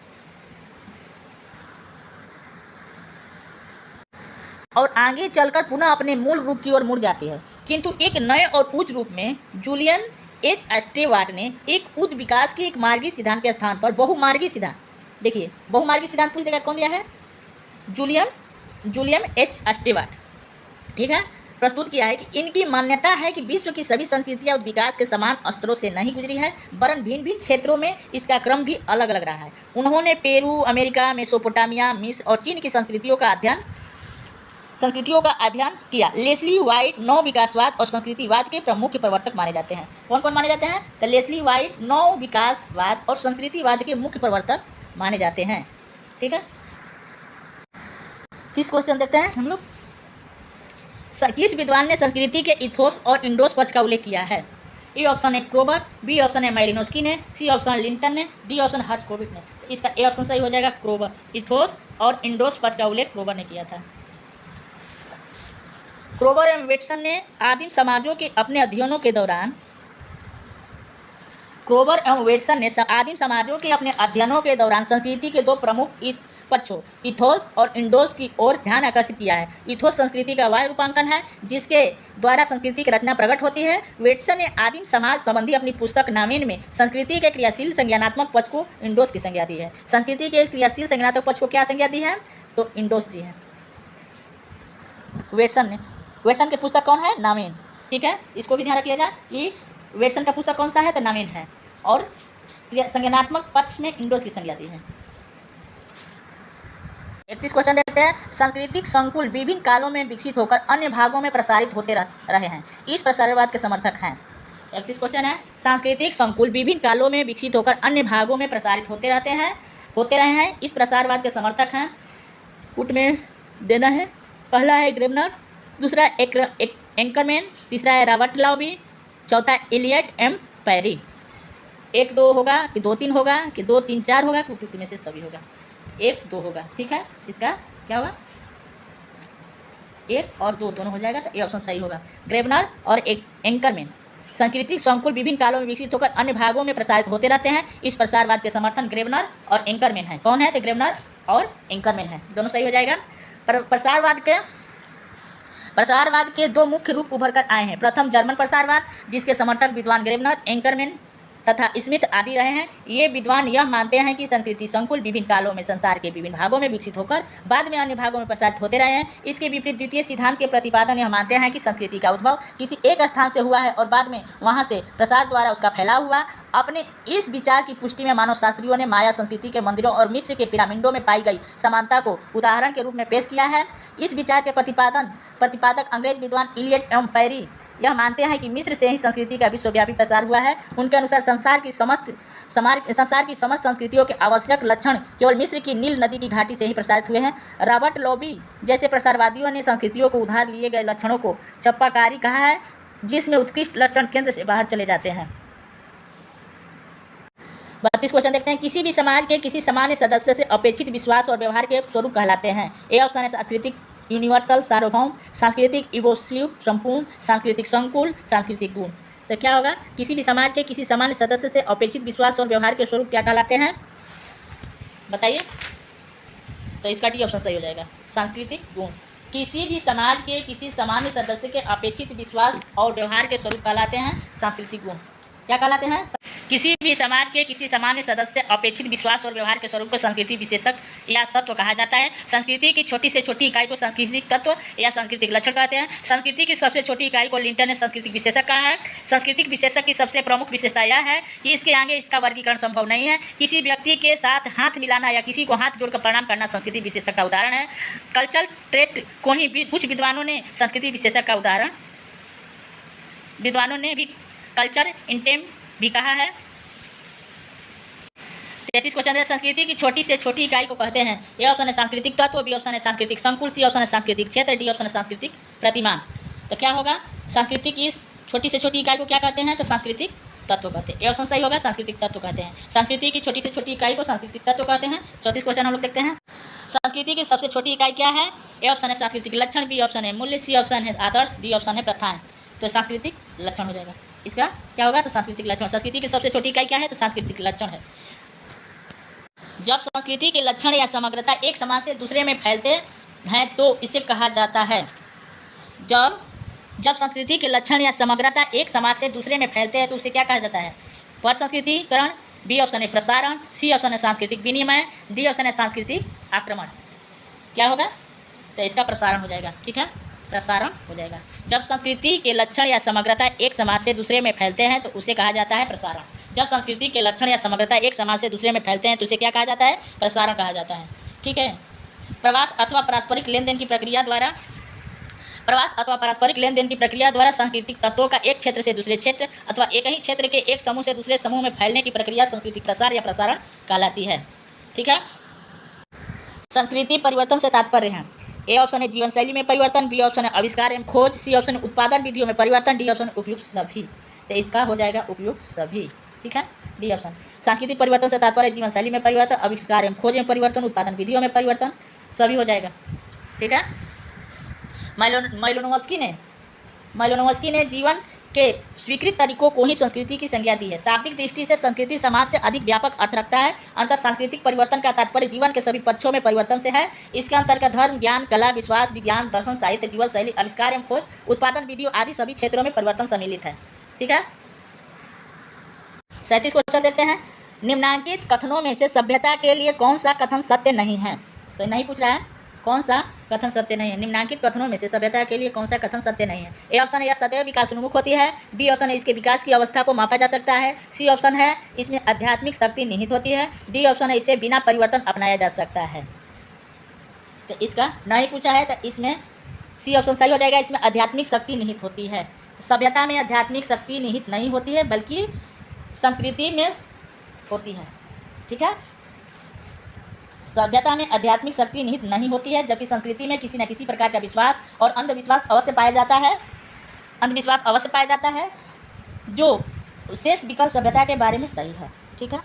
और आगे चलकर पुनः अपने मूल रूप की ओर मुड़ जाती है। किंतु एक नए और उच्च रूप में जूलियन एच स्टेवार्ट ने एक उद्विकास के एक मार्गी सिद्धांत के स्थान पर बहुमार्गी सिद्धांत, देखिए बहुमार्गी सिद्धांत पूरी जगह कौन दिया है? जूलियन एच स्टेवार्ट, ठीक है, प्रस्तुत किया है कि इनकी मान्यता है कि विश्व की सभी संस्कृतियां विकास के समान स्तरों से नहीं गुजरी है, वरन भिन्न भिन्न क्षेत्रों में इसका क्रम भी अलग अलग रहा है। उन्होंने पेरू, अमेरिका, मेसोपोटामिया, मिस्र और चीन की संस्कृतियों का अध्ययन किया। लेस्ली व्हाइट नौ विकासवाद और संस्कृतिवाद के प्रमुख प्रवर्तक माने जाते हैं। कौन कौन माने जाते हैं? तो लेस्ली व्हाइट नौ विकासवाद और संस्कृतिवाद के मुख्य प्रवर्तक माने जाते हैं। ठीक है, 30 क्वेश्चन देखते हैं हम लोग। किस विद्वान ने संस्कृति के इथोस और इंडोस पक्ष का उल्लेख किया है? ए ऑप्शन है क्रोबर, बी ऑप्शन है मैलिनोस्की ने, सी ऑप्शन लिंटन ने, डी ऑप्शन हर्शकोविक ने। इसका ए ऑप्शन सही हो जाएगा, क्रोबर। इथोस और इंडोस पक्ष का उल्लेख क्रोबर ने किया था। क्रोबर एवं वेटसन ने आदिम समाजों के अपने अध्ययनों के दौरान संस्कृति के दो प्रमुख पक्षों इथोस और इंडोस की ओर ध्यान आकर्षित किया है। इथोस संस्कृति का वायु रूपांकन है जिसके द्वारा संस्कृति की रचना प्रकट होती है। वेटसन ने आदिम समाज संबंधी अपनी पुस्तक नामीन में संस्कृति के क्रियाशील संज्ञानात्मक पक्ष को इंडोस की संज्ञा दी है। संस्कृति के क्रियाशील संज्ञानात्मक पक्ष को क्या संज्ञा दी है? तो इंडोस दी है वेटसन ने। वेटसन की पुस्तक कौन है? नामीन। ठीक है, इसको भी ध्यान रखिएगा कि वेटसन का पुस्तक कौन सा है? तो नामीन है, और संज्ञानात्मक पक्ष में इंडोस की संज्ञा दी है। 31 क्वेश्चन देखते हैं। सांस्कृतिक संकुल विभिन्न कालों में विकसित होकर अन्य भागों में प्रसारित होते रहे हैं, इस प्रसारवाद के समर्थक हैं। 31 क्वेश्चन है। सांस्कृतिक संकुल विभिन्न कालों में विकसित होकर अन्य भागों में प्रसारित होते रहे हैं, इस प्रसारवाद के समर्थक हैं। पुट में देना है। पहला है ग्रेबनर, दूसरा एंकरमैन, तीसरा है रॉबर्ट लॉबी, चौथा एलियट एम पैरी। 1 2 होगा कि 2 3 होगा कि 2 3 4 होगा कि 2 में से सभी होगा? 1 2 होगा। ठीक है, इसका क्या होगा? 1 और 2 दोनों हो जाएगा, तो ये ऑप्शन सही होगा। ग्रेबनर और एंकरमैन। सांस्कृतिक संकुल विभिन्न कालों में विकसित होकर अन्य भागों में प्रसारित होते रहते हैं, इस प्रसारवाद के समर्थन ग्रेबनर और एंकरमैन है। कौन है? तो ग्रेबनर और एंकरमैन है, दोनों सही हो जाएगा। प्रसारवाद के 2 मुख्य रूप उभर कर आए हैं। प्रथम जर्मन प्रसारवाद, जिसके समर्थक विद्वान ग्रेबनर, एंकरमैन तथा स्मिथ आदि रहे हैं। ये विद्वान यह मानते हैं कि संस्कृति संकुल विभिन्न कालों में संसार के विभिन्न भागों में विकसित होकर बाद में अन्य भागों में प्रसारित होते रहे हैं। इसके विपरीत द्वितीय सिद्धांत के प्रतिपादन यह मानते हैं कि संस्कृति का उद्भव किसी एक स्थान से हुआ है और बाद में वहाँ से प्रसार द्वारा उसका फैलाव हुआ। अपने इस विचार की पुष्टि में मानव शास्त्रियों ने माया संस्कृति के मंदिरों और मिस्र के पिरामिडों में पाई गई समानता को उदाहरण के रूप में पेश किया है। इस विचार के प्रतिपादक अंग्रेज विद्वान एलियट एम पैरी यह मानते हैं कि मिस्र से ही संस्कृति का विश्वव्यापी प्रसार हुआ है। उनके अनुसार संसार की समस्त संस्कृतियों के आवश्यक लक्षण केवल मिस्र की नील नदी की घाटी से ही प्रसारित हुए हैं। रॉबर्ट लॉबी जैसे प्रसारवादियों ने संस्कृतियों को उधार लिए गए लक्षणों को चप्पाकारी कहा है, जिसमें उत्कृष्ट लक्षण केंद्र से बाहर चले जाते हैं। 32 क्वेश्चन देखते हैं। किसी भी समाज के किसी सामान्य सदस्य से अपेक्षित विश्वास और व्यवहार के स्वरूप कहलाते हैं। ए ऑप्शन है सांस्कृतिक यूनिवर्सल सार्वभौम, सांस्कृतिक इवोल्यूटिव संपूर्ण, सांस्कृतिक संकुल, सांस्कृतिक गुण। तो क्या होगा? किसी भी समाज के किसी सामान्य सदस्य से अपेक्षित विश्वास और व्यवहार के स्वरूप क्या कहलाते हैं? बताइए। तो इसका डी ऑप्शन सही हो जाएगा, सांस्कृतिक गुण। किसी भी समाज के किसी सामान्य सदस्य के अपेक्षित विश्वास और व्यवहार के स्वरूप कहलाते हैं सांस्कृतिक गुण। क्या कहलाते हैं? किसी भी समाज के किसी सामान्य सदस्य अपेक्षित विश्वास और व्यवहार के स्वरूप को संस्कृति विशेषक या सत्व कहा जाता है। संस्कृति की छोटी से छोटी इकाई को सांस्कृतिक तत्व या सांस्कृतिक लक्षण कहते हैं। संस्कृति की सबसे छोटी इकाई को लिंटन ने सांस्कृतिक विशेषक कहा है। सांस्कृतिक विशेषक की सबसे प्रमुख विशेषता यह है कि इसके आगे इसका वर्गीकरण संभव नहीं है। किसी व्यक्ति के साथ हाथ मिलाना या किसी को हाथ जोड़कर प्रणाम करना संस्कृति विशेषक का उदाहरण है। कल्चरल ट्रेट को ही कुछ विद्वानों ने संस्कृति विशेषक का उदाहरण विद्वानों ने भी कल्चर इंटेम भी कहा है। 33 क्वेश्चन है, संस्कृति की छोटी से छोटी इकाई को कहते हैं। ए ऑप्शन है सांस्कृतिक तत्व, बी ऑप्शन है सांस्कृतिक संकुल, सी ऑप्शन है सांस्कृतिक क्षेत्र, डी ऑप्शन है सांस्कृतिक प्रतिमान। तो क्या होगा, संस्कृति की छोटी से छोटी इकाई को क्या कहते हैं, तो सांस्कृतिक तत्व कहते हैं। ए ऑप्शन सही होगा, सांस्कृतिक तत्व कहते हैं। संस्कृति की छोटी से छोटी इकाई को सांस्कृतिक तत्व कहते हैं। 34 क्वेश्चन हम लोग देखते हैं, संस्कृति की सबसे छोटी इकाई क्या है। ए ऑप्शन है सांस्कृतिक लक्षण, बी ऑप्शन है मूल्य, सी ऑप्शन है आदर्श, डी ऑप्शन है प्रथाएं। तो सांस्कृतिक लक्षण हो जाएगा, इसका क्या होगा, तो सांस्कृतिक लक्षण। संस्कृति की सबसे छोटी इकाई क्या है, तो सांस्कृतिक लक्षण है। जब संस्कृति के लक्षण या समग्रता एक समाज से दूसरे में फैलते हैं तो इसे कहा जाता है। जब संस्कृति के लक्षण या समग्रता एक समाज से दूसरे में फैलते हैं तो उसे क्या कहा जाता है, परसंस्कृतिकरण, बी ऑप्शन है प्रसारण, सी ऑप्शन है सांस्कृतिक विनिमय, डी ऑप्शन है सांस्कृतिक आक्रमण। क्या होगा, तो इसका प्रसारण हो जाएगा। ठीक है, प्रसारण हो जाएगा। जब संस्कृति के लक्षण या समग्रता एक समाज से दूसरे में फैलते हैं तो उसे कहा जाता है प्रसारण। जब संस्कृति के लक्षण या समग्रता एक समाज से दूसरे में फैलते हैं तो उसे क्या कहा जाता है, प्रसारण कहा जाता है। ठीक है, प्रवास अथवा पारस्परिक लेन देन की प्रक्रिया द्वारा सांस्कृतिक तत्वों का एक क्षेत्र से दूसरे क्षेत्र अथवा एक ही क्षेत्र के एक समूह से दूसरे समूह में फैलने की प्रक्रिया सांस्कृतिक प्रसार या प्रसारण कहलाती है। ठीक है, संस्कृति परिवर्तन से तात्पर्य है। ए ऑप्शन है जीवन शैली में परिवर्तन, बी ऑप्शन है आविष्कार एवं खोज, सी ऑप्शन है उत्पादन विधियों में परिवर्तन, डी ऑप्शन है उपयुक्त सभी। तो इसका हो जाएगा उपयुक्त सभी। ठीक है, डी ऑप्शन। सांस्कृतिक परिवर्तन से तात्पर्य जीवन शैली में परिवर्तन, आविष्कार एवं खोज में परिवर्तन, उत्पादन विधियों में परिवर्तन, सभी हो जाएगा। ठीक है, माइलोनोवस्की ने जीवन के स्वीकृत तरीकों को ही संस्कृति की संज्ञा दी है। शाब्दिक दृष्टि से संस्कृति समाज से अधिक व्यापक अर्थ रखता है। अंतर सांस्कृतिक परिवर्तन का तात्पर्य जीवन के सभी पक्षों में परिवर्तन से है। इसके अंतर्गत धर्म, ज्ञान, कला, विश्वास, विज्ञान, दर्शन, साहित्य, जीवन शैली, आविष्कार एवं खोज, उत्पादन विधियों आदि सभी क्षेत्रों में परिवर्तन सम्मिलित है। ठीक है, 37 क्वेश्चन देखते हैं, निम्नांकित कथनों में से सभ्यता के लिए कौन सा कथन सत्य नहीं है। तो नहीं पूछ रहा है कौन सा कथन सत्य नहीं है, निम्नांकित कथनों में से सभ्यता के लिए कौन सा कथन सत्य नहीं है। ए ऑप्शन है यह सदैव विकास उन्मुख होती है, बी ऑप्शन है इसके विकास की अवस्था को मापा जा सकता है, सी ऑप्शन है इसमें आध्यात्मिक शक्ति निहित होती है, डी ऑप्शन है इसे बिना परिवर्तन अपनाया जा सकता है। तो इसका नहीं पूछा है तो इसमें सी ऑप्शन सही हो जाएगा, इसमें आध्यात्मिक शक्ति निहित होती है। सभ्यता में आध्यात्मिक शक्ति निहित नहीं होती है बल्कि संस्कृति में होती है। ठीक है, सभ्यता में आध्यात्मिक शक्ति निहित नहीं होती है जबकि संस्कृति में किसी न किसी प्रकार का विश्वास और अंधविश्वास अवश्य पाया जाता है, जो शेष विकल्प सभ्यता के बारे में सही है। ठीक है,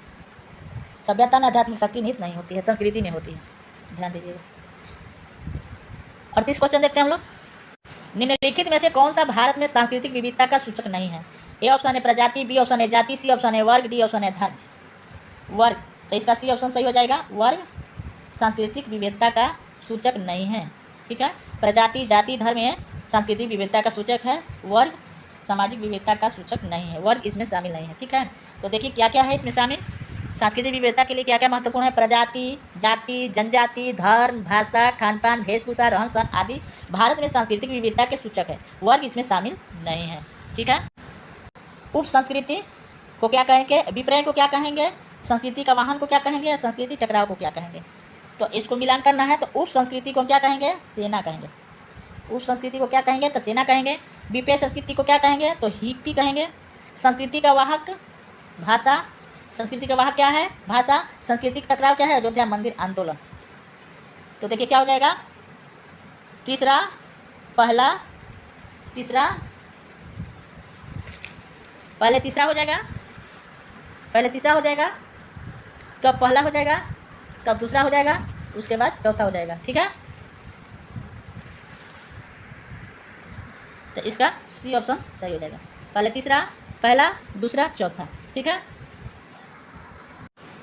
सभ्यता में आध्यात्मिक शक्ति निहित नहीं होती है, संस्कृति में होती है, ध्यान दीजिएगा। 38 क्वेश्चन देखते हैं हम लोग, निम्नलिखित में से कौन सा भारत में सांस्कृतिक विविधता का सूचक नहीं है। ए ऑप्शन है प्रजाति, बी ऑप्शन है जाति, सी ऑप्शन है वर्ग, डी ऑप्शन है धर्म। वर्ग, तो इसका सी ऑप्शन सही हो जाएगा, वर्ग सांस्कृतिक विविधता का सूचक नहीं है। ठीक है, प्रजाति, जाति, धर्म ये सांस्कृतिक विविधता का सूचक है, वर्ग सामाजिक विविधता का सूचक नहीं है, वर्ग इसमें शामिल नहीं है। ठीक है, तो देखिए क्या क्या है इसमें शामिल, सांस्कृतिक विविधता के लिए क्या क्या महत्वपूर्ण है, प्रजाति, जाति, जनजाति, धर्म, भाषा, खान पान, वेशभूषा, रहन सहन आदि भारत में सांस्कृतिक विविधता के सूचक है, वर्ग इसमें शामिल नहीं है। ठीक है, उप संस्कृति को क्या कहेंगे, विपर्य को क्या कहेंगे, संस्कृति का वाहन को क्या कहेंगे, संस्कृति टकराव को क्या कहेंगे। तो इसको मिलान करना है तो उप संस्कृति को क्या कहेंगे, सेना कहेंगे। उप संस्कृति को क्या कहेंगे, तो सेना कहेंगे। विपर्य संस्कृति को क्या कहेंगे, तो हिप्पी कहेंगे। संस्कृति का वाहक भाषा, संस्कृति का वाहक क्या है, भाषा। सांस्कृतिक टकराव क्या है, अयोध्या मंदिर आंदोलन। तो देखिए क्या हो जाएगा, तीसरा पहले तीसरा हो जाएगा, तब पहला हो जाएगा, तब दूसरा हो जाएगा, उसके बाद चौथा हो जाएगा। ठीक है, तो इसका सी ऑप्शन सही हो जाएगा, पहले तीसरा, पहला, दूसरा, चौथा। ठीक है,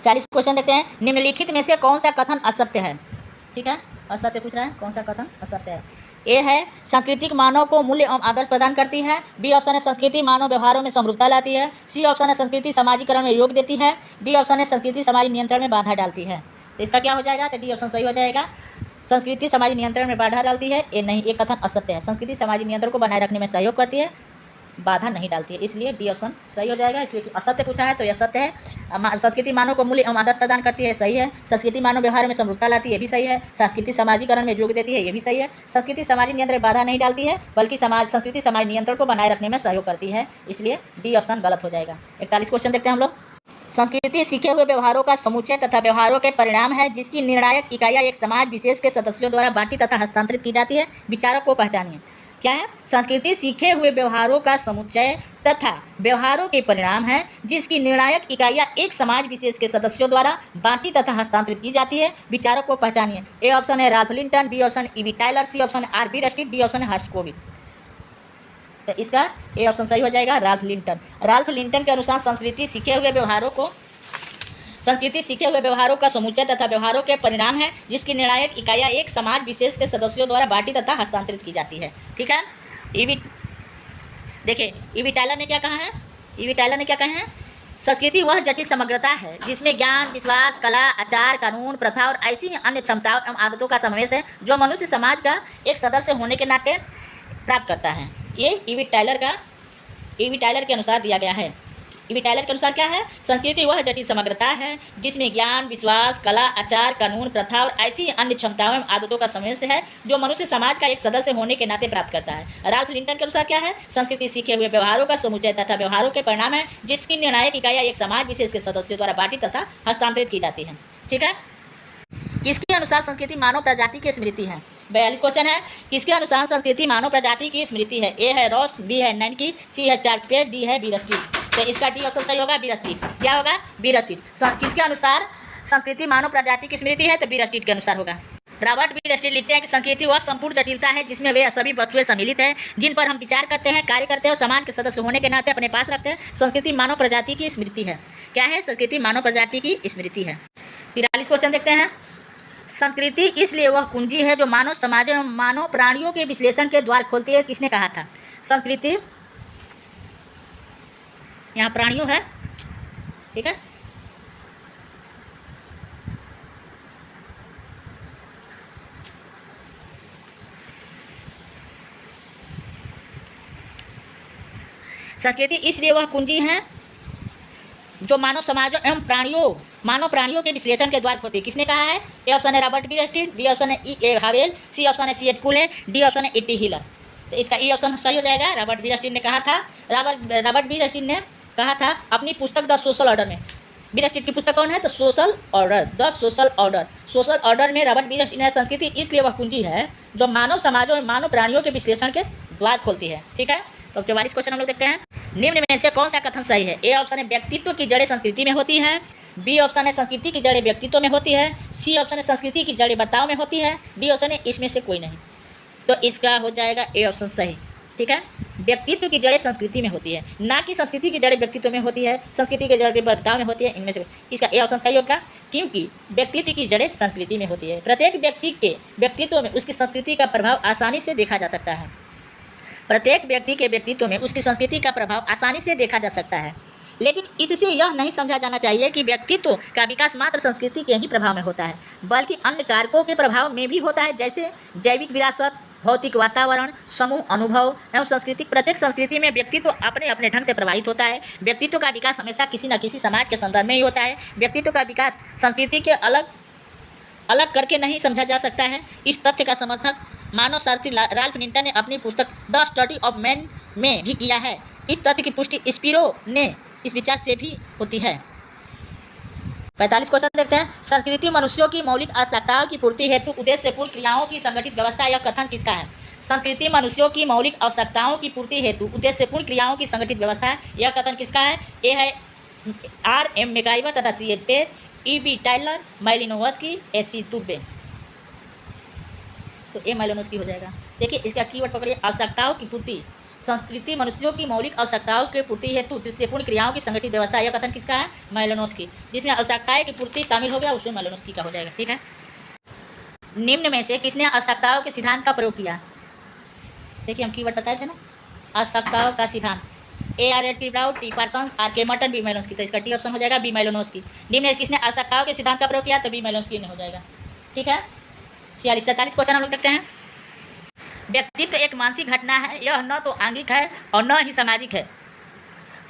40 क्वेश्चन देखते हैं, निम्नलिखित में से कौन सा कथन असत्य है। ठीक है, असत्य पूछ रहा है, कौन सा कथन असत्य है। ए है सांस्कृतिक मानव को मूल्य एवं आदर्श प्रदान करती है। बी ऑप्शन है संस्कृति मानव व्यवहारों में समरूपता लाती है। सी ऑप्शन है संस्कृति समाजीकरण में योग देती है। डी ऑप्शन है संस्कृति समाज नियंत्रण में बाधा डालती है। तो इसका क्या हो जाएगा? तो डी ऑप्शन सही हो जाएगा। संस्कृति समाज नियंत्रण में बाधा डालती है, ये नहीं, ये कथन असत्य है। संस्कृति समाज नियंत्रण को बनाए रखने में सहयोग करती है, बाधा नहीं डालती है, इसलिए डी ऑप्शन सही हो जाएगा। इसलिए कि असत्य पूछा है तो यह सत्य है। संस्कृति मानव को मूल्य एवं आदर्श प्रदान करती है, सही है। संस्कृति मानव व्यवहार में समरूपता लाती है, ये भी सही है। संस्कृति समाजीकरण में योग देती है, ये भी सही है। संस्कृति समाज नियंत्रण में बाधा नहीं डालती है, बल्कि संस्कृति समाज नियंत्रण को बनाए रखने में सहयोग करती है, इसलिए डी ऑप्शन गलत हो जाएगा। 41 क्वेश्चन देखते हैं हम लोग। संस्कृति सीखे हुए व्यवहारों का समुच्चय तथा व्यवहारों के परिणाम है, जिसकी निर्णायक इकाइयाँ एक समाज विशेष के सदस्यों द्वारा बांटी तथा हस्तांतरित की जाती है। विचारक को पहचानिए। क्या है? संस्कृति सीखे हुए व्यवहारों का समुच्चय तथा व्यवहारों के परिणाम है, जिसकी निर्णायक इकाइयाँ एक समाज विशेष के सदस्यों द्वारा बांटी तथा हस्तांतरित की जाती है। विचारक को पहचानिए। ए ऑप्शन है Ralph Linton, B option EB Tylor, C option है आर.बी. रस्टिट, डी ऑप्शन है हर्स्ट कोविंद। तो इसका ए ऑप्शन सही हो जाएगा, राल्फ लिंटन। राल्फ लिंटन के अनुसार संस्कृति सीखे हुए व्यवहारों का समुच्चय तथा व्यवहारों के परिणाम है, जिसकी निर्णायक इकाइयाँ एक समाज विशेष के सदस्यों द्वारा बांटी तथा हस्तांतरित की जाती है। ठीक है। देखिए ईवी टायलर ने क्या कहा है? संस्कृति वह जटिल समग्रता है जिसमें ज्ञान, विश्वास, कला, आचार, कानून, प्रथा और ऐसी अन्य क्षमताओं एवं आदतों का समावेश है, जो मनुष्य समाज का एक सदस्य होने के नाते प्राप्त करता है। ये ईवी टायलर के अनुसार दिया गया है। ईवी टायलर के अनुसार क्या है? संस्कृति वह जटिल समग्रता है जिसमें ज्ञान, विश्वास, कला, आचार, कानून, प्रथा और ऐसी अन्य क्षमताओं एवं आदतों का समावेश है, जो मनुष्य समाज का एक सदस्य होने के नाते प्राप्त करता है। राल्फ लिंटन के अनुसार क्या है? संस्कृति सीखे हुए व्यवहारों का समुच्चय तथा व्यवहारों के परिणाम है, जिसकी निर्णायक इकाइयाँ एक समाज विशेष के सदस्यों द्वारा बांटी तथा हस्तांतरित की जाती है। ठीक है। किसके अनुसार संस्कृति मानव प्रजाति की स्मृति है? 42 क्वेश्चन है। किसके अनुसार संस्कृति मानव प्रजाति की स्मृति है? ए है रॉस, बी है नैनकी, सी है चार्ल्स पेट, डी है बी रस्टिट। तो इसका डी ऑप्शन सही होगा, बी रस्टिट। क्या होगा? बी रस्टिट। किसके अनुसार संस्कृति मानव प्रजाति की स्मृति है? तो बी रस्टिट के अनुसार होगा। रॉबर्ट बी रस्टिट लिखते हैं कि संस्कृति वह संपूर्ण जटिलता है जिसमें वे सभी वस्तुएं सम्मिलित हैं, जिन पर हम विचार करते हैं, कार्य करते हैं और समाज के सदस्य होने के नाते अपने पास रखते हैं। संस्कृति मानव प्रजाति की स्मृति है। क्या है? संस्कृति मानव प्रजाति की स्मृति है। 43 क्वेश्चन देखते हैं। संस्कृति इसलिए वह कुंजी है जो मानव समाज एवं मानव प्राणियों के विश्लेषण के द्वार खोलती है, किसने कहा था? संस्कृति यहाँ प्राणियों है, ठीक है। संस्कृति इसलिए वह कुंजी है जो मानव समाजों एवं मानव प्राणियों के विश्लेषण के द्वार खोलती है, किसने कहा है? ए ऑप्शन है रॉबर्ट बी रस्टिट, बी ऑप्शन है E.A. हावेल, सी ऑप्शन है C.H. कुले, डी ऑप्शन है E.T. हिलर। तो इसका ई ऑप्शन सही हो जाएगा। रॉबर्ट बी रस्टिट ने कहा था, रॉबर्ट बी रस्टिट ने कहा था अपनी पुस्तक द सोशल ऑर्डर में। बी रस्टिट की पुस्तक कौन है? तो social order, the social order. Social order में रॉबर्ट बी रस्टिट ने संस्कृति इसलिए वह कुंजी है जो मानव समाजों और मानव प्राणियों के विश्लेषण के द्वार खोलती है। ठीक है। तो 44 क्वेश्चन हम लोग देखते हैं। निम्न में से कौन सा कथन सही है? ए ऑप्शन है व्यक्तित्व की जड़ें संस्कृति में होती है, बी ऑप्शन है संस्कृति की जड़ें व्यक्तित्व में होती है, सी ऑप्शन है संस्कृति की जड़ें बर्ताव में होती है, डी ऑप्शन है इसमें से कोई नहीं। तो इसका हो जाएगा ए ऑप्शन सही। ठीक है। व्यक्तित्व की जड़ें संस्कृति में होती है, ना कि संस्कृति की जड़ें व्यक्तित्व में होती है, संस्कृति की जड़ें बर्ताव में होती है, इनमें से इसका ए ऑप्शन सही होगा, क्योंकि व्यक्तित्व की जड़ें संस्कृति में होती है। प्रत्येक व्यक्ति के व्यक्तित्व में उसकी संस्कृति का प्रभाव आसानी से देखा जा सकता है। प्रत्येक व्यक्ति के व्यक्तित्व में उसकी संस्कृति का प्रभाव आसानी से देखा जा सकता है, लेकिन इससे यह नहीं समझा जाना चाहिए कि व्यक्तित्व का विकास मात्र संस्कृति के ही प्रभाव में होता है, बल्कि अन्य कारकों के प्रभाव में भी होता है, जैसे जैविक विरासत, भौतिक वातावरण, समूह अनुभव एवं संस्कृति। प्रत्येक संस्कृति में व्यक्तित्व अपने अपने ढंग से प्रभावित होता है। व्यक्तित्व का विकास हमेशा किसी न किसी समाज के संदर्भ में ही होता है। व्यक्तित्व का विकास संस्कृति के अलग करके नहीं समझा जा सकता है। इस तथ्य का समर्थक मानवशास्त्री राल्फ लिंटन ने अपनी पुस्तक द स्टडी ऑफ मैन में भी किया है। इस तथ्य की पुष्टि स्पिरो ने इस विचार से भी होती है। 45 क्वेश्चन देखते हैं। संस्कृति मनुष्यों की मौलिक आवश्यकताओं की पूर्ति हेतु उद्देश्यपूर्ण क्रियाओं की संगठित व्यवस्था, यह कथन किसका है? संस्कृति मनुष्यों की मौलिक आवश्यकताओं की पूर्ति हेतु उद्देश्यपूर्ण क्रियाओं की संगठित व्यवस्था है, यह कथन किसका है? ए है R.M. मैकइवर तथा C.H. Tate, E.B. Tylor, Malinowski, S.C. Dube. तो ए मालिनोव्स्की हो जाएगा। देखिए इसका कीवर्ड पकड़िए, आवश्यकताओं की पूर्ति। संस्कृति मनुष्यों की मौलिक आवश्यकताओं की पूर्ति हेतु उद्देश्यपूर्ण क्रियाओं की संगठित व्यवस्था, यह कथन किसका है? मालिनोव्स्की। जिसमें आवश्यकताएं की पूर्ति शामिल हो गया उसमें मालिनोव्स्की का हो जाएगा। ठीक है। निम्न में से किसने आवश्यकताओं के सिद्धांत का प्रयोग किया? देखिए हम कीवर्ड बताए थे ना, आवश्यकताओं का सिद्धांत, ART ब्राउड, T Parsons, RK Merton, B Malinowski, तो इसका टी ऑप्शन हो जाएगा बी मेलोनोस्की। निम्न किसने आवश्यकताओं के सिद्धांत का प्रयोग किया, तो बी मेलोन्स्की ने हो जाएगा। ठीक है, 46 क्वेश्चन हम लोग देखते हैं। व्यक्तित्व एक मानसिक घटना है, यह न तो आंगिक है और न ही सामाजिक है,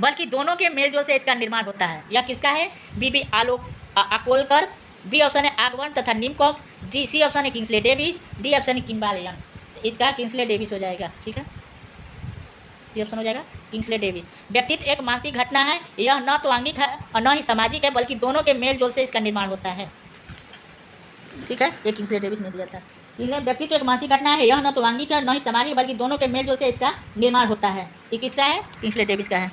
बल्कि दोनों के मेलजोल से इसका निर्माण होता है। यह किसका है, बी आकोलकर, बी ऑप्शन है आगवन तथा निमकॉफ, सी ऑप्शन है किंग्सले डेविस, डी ऑप्शन है किम्बालियन। इसका किंग्सले डेविस हो जाएगा। ठीक है, सी ऑप्शन हो जाएगा किंग्सले डेविस। व्यक्तित्व एक मानसिक घटना है, यह न तो आंगिक है और न ही सामाजिक है, बल्कि दोनों के मेल जोल से इसका निर्माण होता है। ठीक है, ये किंग्सले डेविस ने दिया था। इसलिए व्यक्तित्व एक मानसिक घटना है, यह न तो आंगिक है न ही सामाजिक, बल्कि दोनों के मेल जोल से इसका निर्माण होता है। ये किसका है, किंग्सले डेविस का है।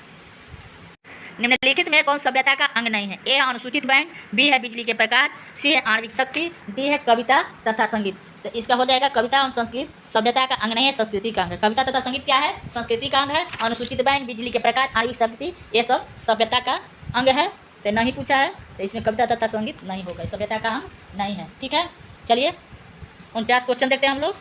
निम्नलिखित में कौन सभ्यता का अंग नहीं है, ए है अनुसूचित बैंक, बी है बिजली के प्रकार, सी है आणविक शक्ति, डी है कविता तथा संगीत। तो इसका हो जाएगा कविता और संस्कृत सभ्यता का अंग नहीं है, संस्कृति का अंग है। कविता तथा संगीत क्या है, संस्कृति का अंग है। अनुसूचित बैंक, बिजली के प्रकार, आणविक शक्ति, ये सब सभ्यता का अंग है। तो नहीं पूछा है, तो इसमें कविता तथा संगीत नहीं होगा, सभ्यता का अंग नहीं है। ठीक है, चलिए 49 क्वेश्चन देखते हैं हम लोग।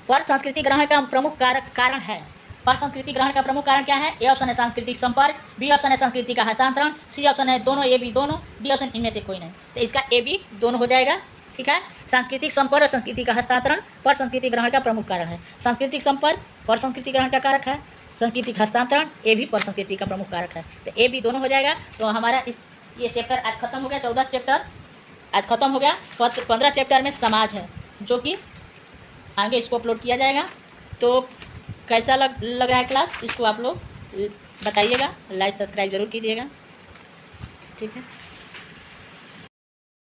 पर संस्कृति ग्रहण का प्रमुख कारण है, पर संस्कृति ग्रहण का प्रमुख कारण क्या है, ए ऑप्शन है सांस्कृतिक संपर्क, बी ऑप्शन है संस्कृति का हस्तांतरण, सी ऑप्शन है दोनों, ए बी दोनों, डी ऑप्शन इनमें से कोई नहीं। तो इसका ए बी दोनों हो जाएगा। ठीक है, सांस्कृतिक संपर्क और संस्कृति का हस्तांतरण पर संस्कृति ग्रहण का प्रमुख कारण है। सांस्कृतिक संपर्क पर संस्कृति ग्रहण का कारक है, सांस्कृतिक हस्तांतरण ए भी पर संस्कृति का प्रमुख कारक है। तो ए बी दोनों हो जाएगा। तो हमारा ये चैप्टर आज खत्म हो गया, 14 चैप्टर आज खत्म हो गया। 15 चैप्टर में समाज है, जो कि आगे इसको अपलोड किया जाएगा। तो कैसा लग रहा है क्लास, इसको आप लोग बताइएगा, लाइक सब्सक्राइब जरूर कीजिएगा। ठीक है।